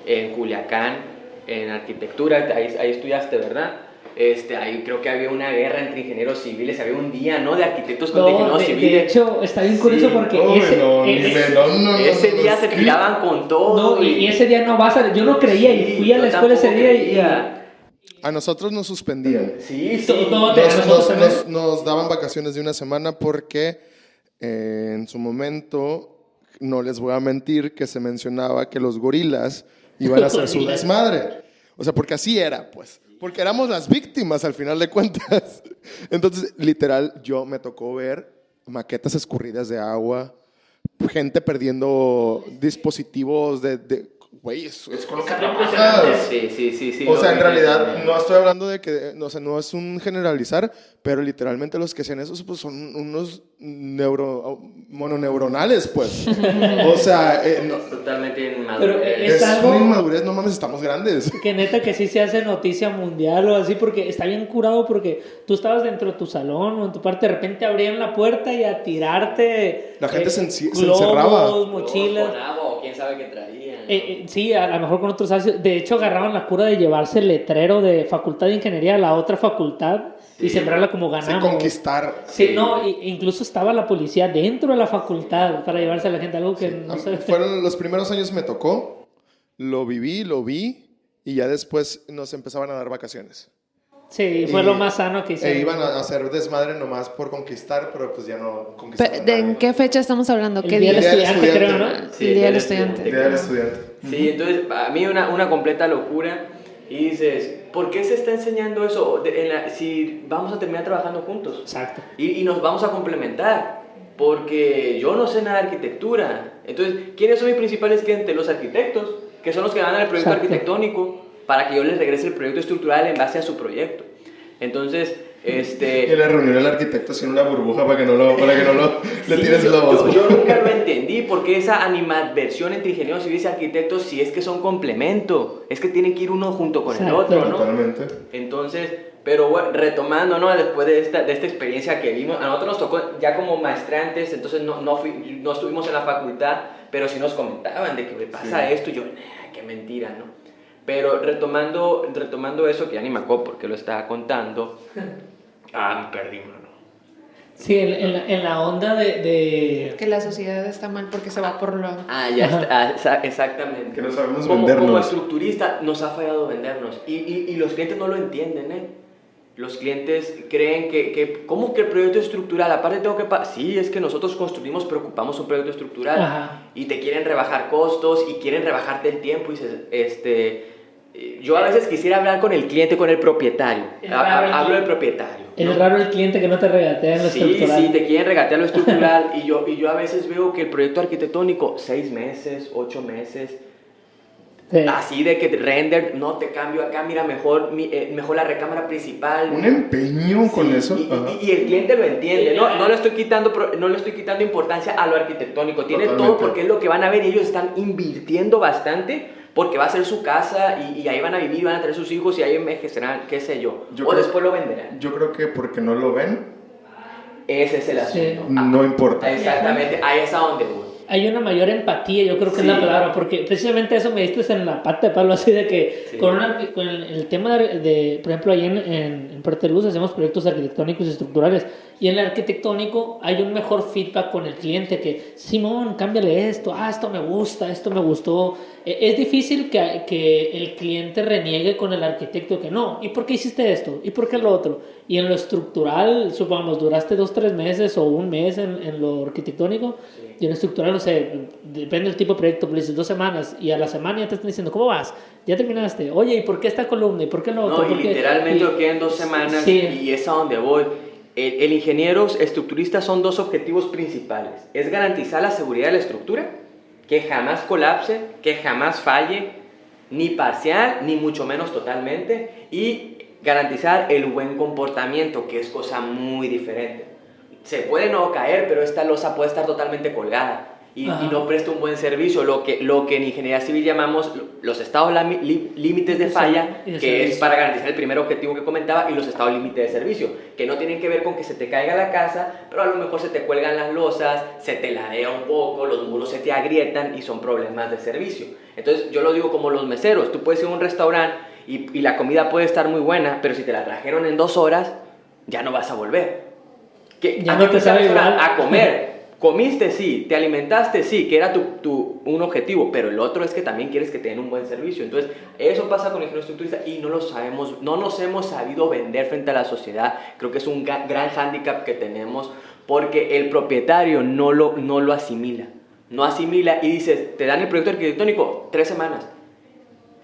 en Culiacán, en arquitectura, ahí estudiaste, ¿verdad? Ahí creo que había una guerra entre ingenieros civiles, había un día, ¿no?, de arquitectos contra ingenieros civiles. De hecho, está bien curioso porque ese día se tiraban con todo. No, y ese día no vas a... Yo no creía y fui a la escuela ese día A nosotros nos suspendían. Sí. Nos daban vacaciones de una semana porque en su momento, no les voy a mentir, que se mencionaba que los gorilas iban a hacer su desmadre. O sea, porque así era, pues. Porque éramos las víctimas al final de cuentas. Entonces, literal, me tocó ver maquetas escurridas de agua, gente perdiendo dispositivos güey, es con lo que trabajas. Sí. O sea, en realidad, no estoy hablando de que, o sea, no es un generalizar, pero literalmente los que hacen eso, pues son unos mononeuronales, pues. O sea, totalmente inmadurez. Pero es algo una inmadurez, no mames, estamos grandes. que neta que sí se hace noticia mundial o así, porque está bien curado, porque tú estabas dentro de tu salón o en tu parte, de repente abrían la puerta y a tirarte La gente se globos, encerraba. mochilas. Con agua o quién sabe qué traían. Sí, a lo mejor con otros años. De hecho, agarraban la cura de llevarse el letrero de Facultad de Ingeniería a la otra facultad y sembrarla como ganamos. Conquistar. Sí, no, incluso estaba la policía dentro de la facultad para llevarse a la gente, algo que no sé. Fueron los primeros años me tocó, lo vi y ya después nos empezaban a dar vacaciones. Sí, fue lo más sano que hicieron. Iban a hacer desmadre nomás por conquistar, pero pues ya no conquistaron. ¿De en qué fecha estamos hablando? El ¿Qué día del día? estudiante, creo, ¿no? Sí, El día del estudiante. Día del estudiante. Sí, entonces a mí una completa locura. Y dices, ¿por qué se está enseñando eso si vamos a terminar trabajando juntos? Exacto. Y nos vamos a complementar, porque yo no sé nada de arquitectura. Entonces, ¿quiénes son mis principales clientes? Los arquitectos, que son los que van al proyecto Exacto. arquitectónico, para que yo les regrese el proyecto estructural en base a su proyecto. Entonces, Y la reunión del arquitecto sin una burbuja para que no lo le sí, tires globos. yo nunca lo entendí, porque esa animadversión entre ingenieros civiles y arquitectos, si es que son complemento, es que tienen que ir uno junto con el Exacto. otro, ¿no? Totalmente. Entonces, pero bueno, retomando, ¿no? Después de esta experiencia que vimos, a nosotros nos tocó ya como maestrantes, entonces no estuvimos en la facultad, pero sí nos comentaban de que me pasa esto, y yo, qué mentira, ¿no? Pero retomando eso, que ya ni me acuerdo porque lo estaba contando, me perdí, mano. Sí, en la onda de... Que la sociedad está mal porque se va por lo... Ya está, exactamente. Que no sabemos Como vendernos. estructurista nos ha fallado vendernos y los clientes no lo entienden, ¿eh? Los clientes creen que ¿cómo que el proyecto estructural? Aparte tengo que sí, es que nosotros construimos, pero ocupamos un proyecto estructural. Ajá. Y te quieren rebajar costos y quieren rebajarte el tiempo y dices, yo a veces quisiera hablar con el cliente, con el propietario. Hablo del propietario. Es ¿no? raro el cliente que no te regatea en lo estructural. Sí, te quieren regatear lo estructural y yo a veces veo que el proyecto arquitectónico, 6 meses, 8 meses, Sí. así de que render, no te cambio acá, mira, mejor la recámara principal. Un empeño con Sí, eso. Ajá. y el cliente lo entiende, no le estoy quitando importancia a lo arquitectónico, tiene Totalmente. todo porque es lo que van a ver y ellos están invirtiendo bastante porque va a ser su casa y ahí van a vivir, van a tener sus hijos y ahí envejecerán, qué sé yo, Yo o creo- después lo venderán. Yo creo que porque no lo ven, Ese es el Sí. asunto. no importa. Exactamente, ahí es a donde voy. Hay una mayor empatía, yo creo que es la Sí. palabra, porque precisamente eso me diste en la pata de palo, así de que Sí. con el tema por ejemplo, ahí en Puerto Luz hacemos proyectos arquitectónicos y estructurales, y en el arquitectónico hay un mejor feedback con el cliente, que Simón, cámbiale esto, esto me gusta, esto me gustó. Es difícil que el cliente reniegue con el arquitecto que no, ¿y por qué hiciste esto? ¿Y por qué lo otro? Y en lo estructural, supongamos, duraste 2-3 meses o un mes en lo arquitectónico, y en lo estructural, no sé, depende del tipo de proyecto, pero dices 2 semanas, y a la semana ya te están diciendo, ¿cómo vas? Ya terminaste. Oye, ¿y por qué esta columna? ¿Y por qué lo otro? No, y ¿Por qué? literalmente Y- lo quedan 2 semanas Sí. y es a donde voy. El ingeniero estructurista son 2 objetivos principales. Es garantizar la seguridad de la estructura, que jamás colapse, que jamás falle, ni parcial, ni mucho menos totalmente, y garantizar el buen comportamiento, que es cosa muy diferente. Se puede no caer, pero esta losa puede estar totalmente colgada y no presta un buen servicio, lo que en ingeniería civil llamamos los estados límites de falla, Y de que es servicio. para garantizar el primer objetivo que comentaba, y los estados límites de servicio, que no tienen que ver con que se te caiga la casa, pero a lo mejor se te cuelgan las losas, se te ladea un poco, los muros se te agrietan y son problemas de servicio. Entonces yo lo digo como los meseros, tú puedes ir a un restaurante y la comida puede estar muy buena, pero si te la trajeron en 2 horas, ya no vas a volver. Ya ¿A no qué te sabe fuiste igual. a comer? Comiste, sí, te alimentaste, sí, que era un objetivo, pero el otro es que también quieres que te den un buen servicio. Entonces, eso pasa con el ingeniero estructurista y no lo sabemos, no nos hemos sabido vender frente a la sociedad. Creo que es un gran hándicap que tenemos porque el propietario no lo asimila. No asimila y dices, te dan el proyecto arquitectónico 3 semanas,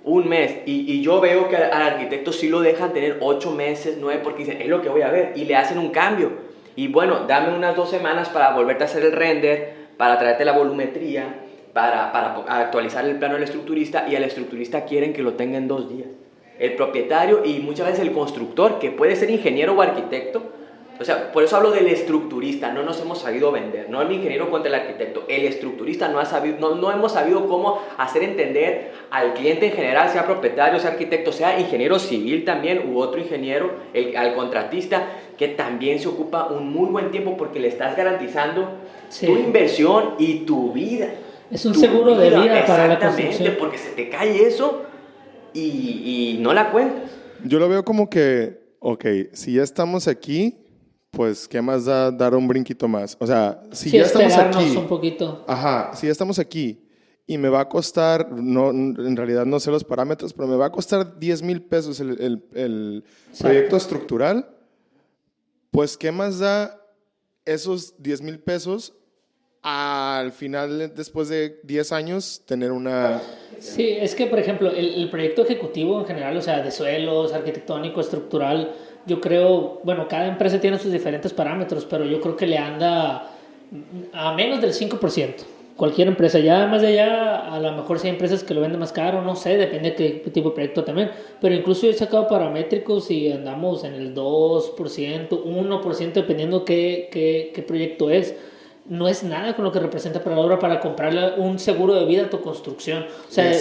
1 mes, y yo veo que al arquitecto sí lo dejan tener 8 meses, 9, porque dicen, es lo que voy a ver, y le hacen un cambio. Y bueno, dame unas 2 semanas para volverte a hacer el render, para traerte la volumetría, para actualizar el plano del estructurista, y al estructurista quieren que lo tenga en 2 días. El propietario y muchas veces el constructor, que puede ser ingeniero o arquitecto, o sea, por eso hablo del estructurista, no nos hemos sabido vender, no el ingeniero contra el arquitecto, el estructurista no hemos sabido cómo hacer entender al cliente en general, sea propietario, sea arquitecto, sea ingeniero civil también, u otro ingeniero, al contratista, que también se ocupa un muy buen tiempo porque le estás garantizando tu inversión y tu vida. Es un seguro de vida para la construcción. Exactamente, porque se te cae eso y no la cuentas. Yo lo veo como que, ok, si ya estamos aquí, pues ¿qué más dar un brinquito más? O sea, si Sí, ya estamos esperarnos aquí, un poquito. ajá, si ya estamos aquí y me va a costar, no, en realidad no sé los parámetros, pero me va a costar 10,000 pesos el proyecto estructural, pues ¿qué más da esos 10,000 pesos al final, después de 10 años, tener una... Sí, es que, por ejemplo, el proyecto ejecutivo en general, o sea, de suelos, arquitectónico, estructural, yo creo, bueno, cada empresa tiene sus diferentes parámetros, pero yo creo que le anda a menos del 5%. Cualquier empresa, ya más de allá, a lo mejor sí hay empresas que lo venden más caro, no sé, depende de qué tipo de proyecto también, pero incluso yo he sacado paramétricos y andamos en el 2%, 1%, dependiendo qué proyecto es. No es nada con lo que representa para la obra para comprarle un seguro de vida a tu construcción. O sea,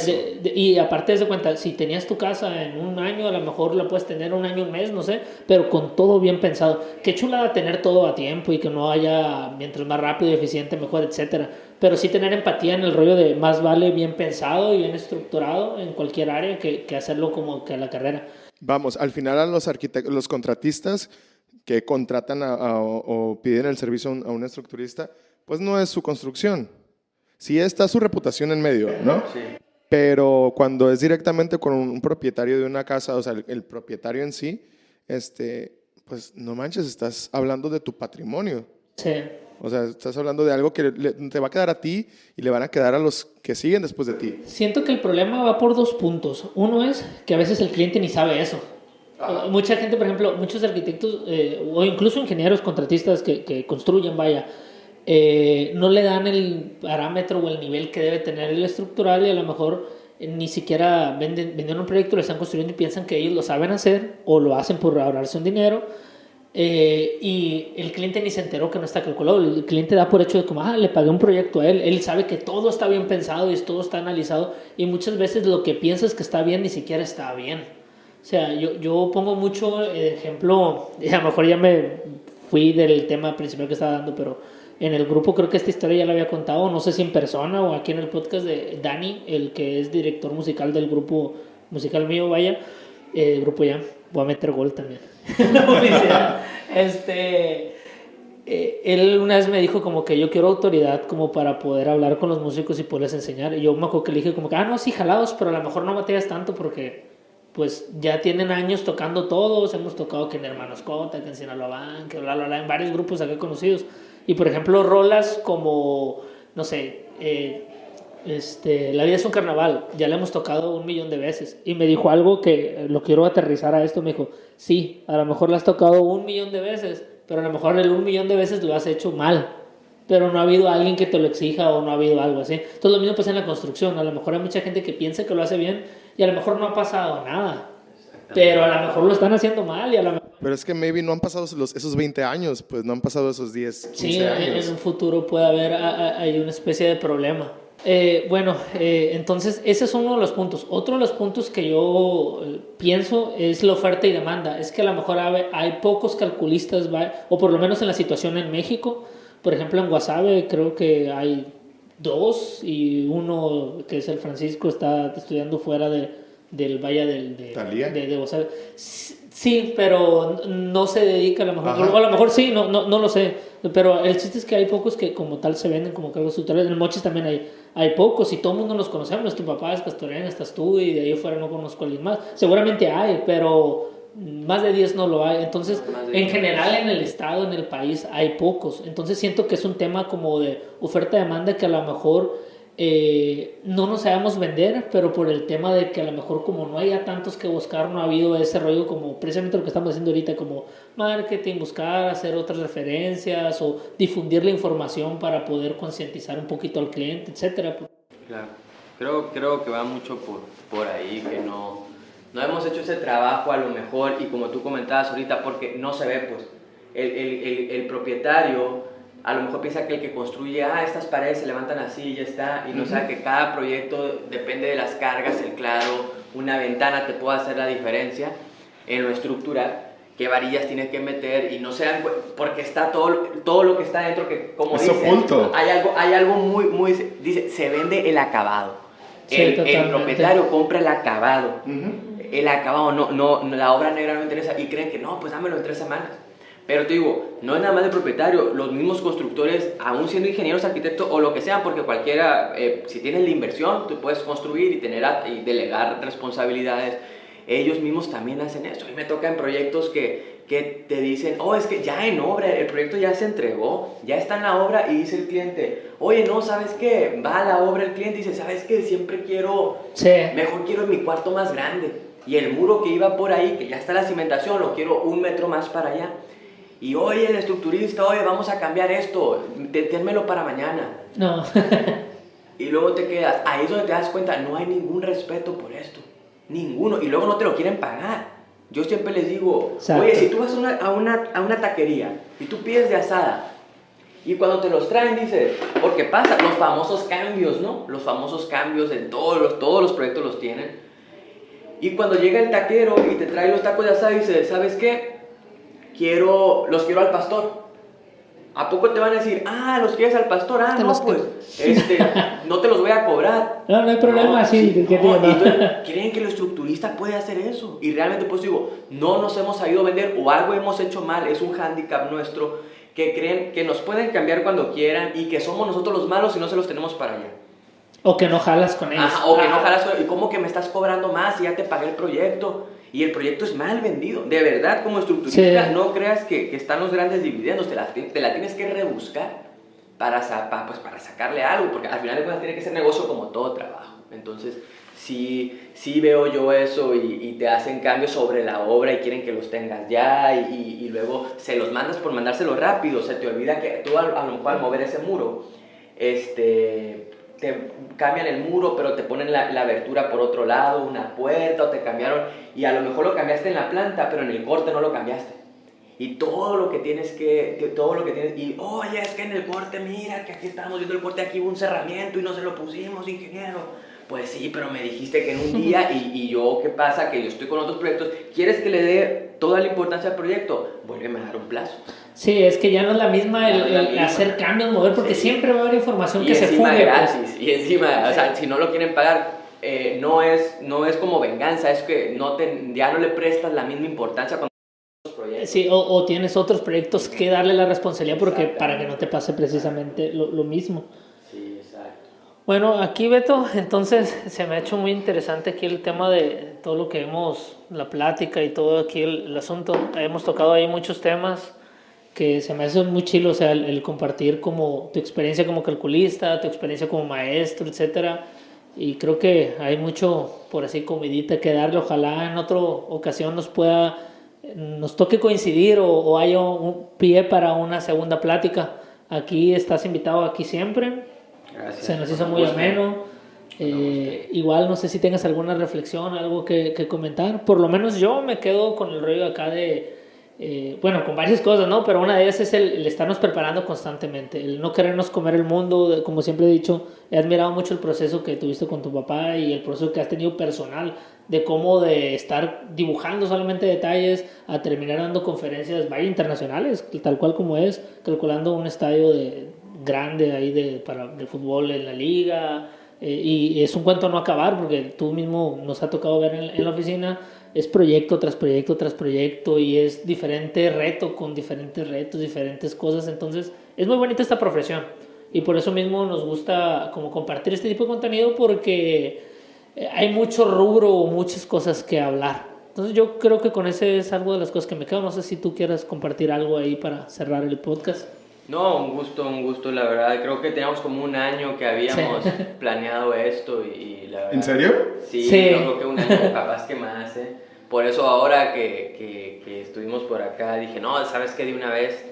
y aparte de cuenta, si tenías tu casa en un año, a lo mejor la puedes tener un año, un mes, no sé, pero con todo bien pensado. Qué chulada tener todo a tiempo y que no haya, mientras más rápido y eficiente, mejor, etcétera. Pero sí tener empatía en el rollo de más vale bien pensado y bien estructurado en cualquier área que hacerlo como que a la carrera. Vamos, al final a los arquitectos, los contratistas que contratan o piden el servicio a un estructurista, pues no es su construcción. Sí está su reputación en medio, ¿no? Sí. Pero cuando es directamente con un propietario de una casa, o sea, el propietario en sí, pues no manches, estás hablando de tu patrimonio. Sí. O sea, estás hablando de algo que te va a quedar a ti y le van a quedar a los que siguen después de ti. Siento que el problema va por dos puntos. Uno es que a veces el cliente ni sabe eso. Mucha gente, por ejemplo, muchos arquitectos o incluso ingenieros contratistas que construyen, vaya, no le dan el parámetro o el nivel que debe tener el estructural y a lo mejor ni siquiera venden un proyecto, lo están construyendo y piensan que ellos lo saben hacer o lo hacen por ahorrarse un dinero y el cliente ni se enteró que no está calculado. El cliente da por hecho de como, le pagué un proyecto a él. Él sabe que todo está bien pensado y todo está analizado y muchas veces lo que piensas que está bien ni siquiera está bien. O sea, yo pongo mucho ejemplo, y a lo mejor ya me fui del tema principal que estaba dando, pero en el grupo creo que esta historia ya la había contado, no sé si en persona o aquí en el podcast de Dani, el que es director musical del grupo musical mío, vaya, grupo ya, voy a meter gol también. Él una vez me dijo como que yo quiero autoridad como para poder hablar con los músicos y poderles enseñar. Y yo me acuerdo que le dije como que, no, sí, jalados, pero a lo mejor no batallas tanto porque pues ya tienen años tocando todos, hemos tocado que en Hermanos Cota, que en Sinaloa, que bla, bla, bla, en varios grupos acá conocidos. Y por ejemplo, rolas como, no sé, La vida es un carnaval, ya la hemos tocado 1,000,000 de veces. Y me dijo algo que lo quiero aterrizar a esto, me dijo, sí, a lo mejor la has tocado 1,000,000 de veces, pero a lo mejor el 1,000,000 de veces lo has hecho mal. Pero no ha habido alguien que te lo exija o no ha habido algo así. Entonces lo mismo pasa en la construcción. A lo mejor hay mucha gente que piensa que lo hace bien y a lo mejor no ha pasado nada. Pero a lo mejor lo están haciendo mal y a lo mejor... Pero es que maybe no han pasado esos 20 años, pues no han pasado esos 10, 15 años. En un futuro puede haber hay una especie de problema. Entonces ese es uno de los puntos. Otro de los puntos que yo pienso es la oferta y demanda. Es que a lo mejor hay pocos calculistas, o por lo menos en la situación en México. Por ejemplo, en Guasave creo que hay 2 y uno que es el Francisco está estudiando fuera del Valle de Guasave. Sí, pero no se dedica a lo mejor. O a lo mejor sí, no lo sé. Pero el chiste es que hay pocos que como tal se venden como cargos tutoriales. En el Mochis también hay pocos y todo el mundo los conocemos. Tu papá es pastorena, estás tú y de ahí afuera no conozco a alguien más. Seguramente hay, pero más de 10 no lo hay. Entonces, en general en el estado, en el país, hay pocos. Entonces siento que es un tema como de oferta-demanda que a lo mejor no nos sabemos vender, pero por el tema de que a lo mejor como no haya tantos que buscar, no ha habido ese rollo como precisamente lo que estamos haciendo ahorita, como marketing, buscar, hacer otras referencias o difundir la información para poder concientizar un poquito al cliente, etcétera. Claro, creo que va mucho por ahí, que no hemos hecho ese trabajo a lo mejor, y como tú comentabas ahorita, porque no se ve, pues el propietario a lo mejor piensa que el que construye, estas paredes se levantan así y ya está, y no sabe que cada proyecto depende de las cargas, el claro, una ventana te puede hacer la diferencia en lo estructural, qué varillas tienes que meter, y no se dan porque está todo lo que está dentro, que como es dice, oculto. Hay algo muy, dice, se vende el acabado. Sí, el propietario compra el acabado. Uh-huh. El acabado, no, la obra negra no interesa, y creen que no, pues dámelo en 3 semanas. Pero te digo, no es nada más del propietario, los mismos constructores, aún siendo ingenieros, arquitectos o lo que sean, porque cualquiera, si tienes la inversión, tú puedes construir y y delegar responsabilidades. Ellos mismos también hacen eso. A mí me toca en proyectos que te dicen, oh, es que ya en obra, el proyecto ya se entregó, ya está en la obra, y dice el cliente, oye, no, ¿sabes qué? Va a la obra el cliente y dice, ¿sabes qué? Siempre mejor quiero mi cuarto más grande. Y el muro que iba por ahí, que ya está la cimentación, lo quiero 1 metro más para allá. Y oye, el estructurista, oye, vamos a cambiar esto, ténmelo para mañana. No. Y luego te quedas, ahí es donde te das cuenta, no hay ningún respeto por esto, ninguno, y luego no te lo quieren pagar. Yo siempre les digo, Exacto. oye, si tú vas a una taquería y tú pides de asada, y cuando te los traen dices, porque pasa, los famosos cambios, ¿no? Los famosos cambios en todos los proyectos los tienen. Y cuando llega el taquero y te trae los tacos de asada, dices, ¿sabes qué? Los quiero al pastor. ¿A poco te van a decir, los quieres al pastor? Te No, los pues, no te los voy a cobrar. No hay problema, sí. Y entonces, creen que el estructurista puede hacer eso. Y realmente, pues digo, no nos hemos sabido vender o algo hemos hecho mal, es un hándicap nuestro, que creen que nos pueden cambiar cuando quieran y que somos nosotros los malos y no se los tenemos para allá. O que no jalas con ellos. O que no jalas con ellos. ¿Y cómo que me estás cobrando más y ya te pagué el proyecto? Y el proyecto es mal vendido. De verdad, como estructurista, Sí. no creas que están los grandes dividendos. Te la tienes que rebuscar para sacarle algo, porque al final de cuentas tiene que ser negocio como todo trabajo. Entonces, sí veo yo eso y te hacen cambios sobre la obra y quieren que los tengas ya y luego se los mandas por mandárselo rápido. Se te olvida que tú a lo mejor al mover ese muro, te cambian el muro, pero te ponen la abertura por otro lado, una puerta, o te cambiaron, y a lo mejor lo cambiaste en la planta, pero en el corte no lo cambiaste. Y todo lo que tienes, y oye, es que en el corte, mira, que aquí estábamos viendo el corte, aquí hubo un cerramiento y no se lo pusimos, ingeniero. Pues sí, pero me dijiste que en un día, y yo, ¿qué pasa? Que yo estoy con otros proyectos, ¿quieres que le dé toda la importancia al proyecto? Vuélveme a dar un plazo. Sí, es que ya no es la misma Ya no es la misma. hacer cambios, mover, porque Sí. siempre va a haber información Y que se encima fugue. gratis, y encima, o sea, si no lo quieren pagar, no es como venganza, es que ya no le prestas la misma importancia cuando los proyectos. Sí, o tienes otros proyectos que darle la responsabilidad porque Exactamente. para que no te pase precisamente lo mismo. Sí, exacto. Bueno, aquí Beto, entonces se me ha hecho muy interesante aquí el tema de todo lo que hemos, la plática y todo aquí el asunto. Hemos tocado ahí muchos temas que se me hace muy chilo, o sea, el compartir como tu experiencia como calculista, tu experiencia como maestro, etcétera. Y creo que hay mucho por así comidita que darle. Ojalá en otra ocasión nos toque coincidir o haya un pie para una segunda plática. Aquí estás invitado aquí siempre. Gracias. Se nos hizo Con muy gusto. ameno. Igual no sé si tengas alguna reflexión, algo que comentar. Por lo menos yo me quedo con el rollo acá bueno, con varias cosas, ¿no? Pero una de ellas es el estarnos preparando constantemente, el no querernos comer el mundo. Como siempre he dicho, he admirado mucho el proceso que tuviste con tu papá y el proceso que has tenido personal, de cómo de estar dibujando solamente detalles a terminar dando conferencias vaya internacionales, tal cual como es, calculando un estadio grande ahí de fútbol en la liga. Y es un cuento a no acabar, porque tú mismo nos ha tocado ver en la oficina. Es proyecto tras proyecto tras proyecto y es diferente reto con diferentes retos, diferentes cosas. Entonces es muy bonita esta profesión y por eso mismo nos gusta como compartir este tipo de contenido, porque hay mucho rubro o muchas cosas que hablar. Entonces yo creo que con ese es algo de las cosas que me quedo. No sé si tú quieras compartir algo ahí para cerrar el podcast. No, un gusto, la verdad. Creo que teníamos como un año que habíamos planeado esto y la verdad. ¿En serio? Sí, Sí. yo creo que un año capaz que más, Por eso ahora que estuvimos por acá dije, no, ¿sabes qué? De una vez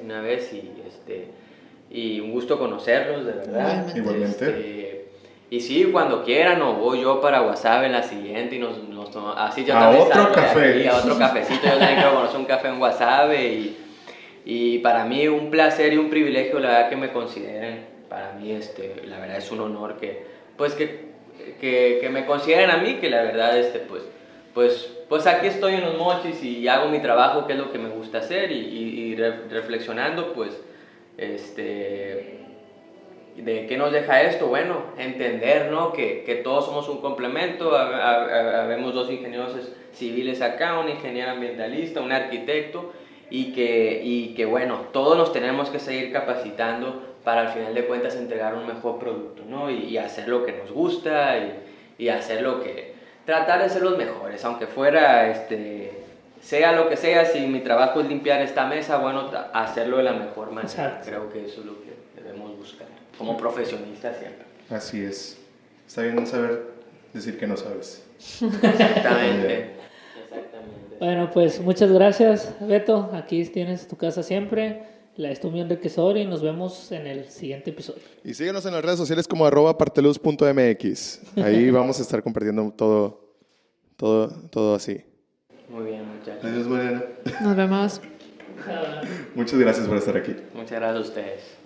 y un gusto conocerlos, de verdad. Igualmente. Y sí, cuando quieran, o voy yo para Guasave en la siguiente y nos tomamos, así yo A también otro salgo de café. aquí, a otro cafecito. Yo también quiero conocer un café en Guasave y para mí un placer y un privilegio, la verdad, que me consideren. Para mí, la verdad, es un honor que me consideren a mí, que la verdad, pues aquí estoy en Los Mochis y hago mi trabajo, que es lo que me gusta hacer, y reflexionando, pues, ¿de qué nos deja esto? Bueno, entender, ¿no? Que todos somos un complemento. Habemos 2 ingenieros civiles acá, un ingeniero ambientalista, un arquitecto, y que bueno, todos nos tenemos que seguir capacitando para al final de cuentas entregar un mejor producto, ¿no? Y hacer lo que nos gusta y hacer lo que... Tratar de ser los mejores, aunque fuera, sea lo que sea, si mi trabajo es limpiar esta mesa, bueno, hacerlo de la mejor manera. Exacto. Creo que eso es lo que debemos buscar, como profesionistas siempre. Así es. Está bien saber decir que no sabes. Exactamente. Bueno, pues muchas gracias, Beto. Aquí tienes tu casa siempre. La es muy enriquecedora y nos vemos en el siguiente episodio. Y síguenos en las redes sociales como @parteluz.mx. Ahí vamos a estar compartiendo todo así. Muy bien, muchachos. Adiós, Mariana. Nos vemos. Muchas gracias por estar aquí. Muchas gracias a ustedes.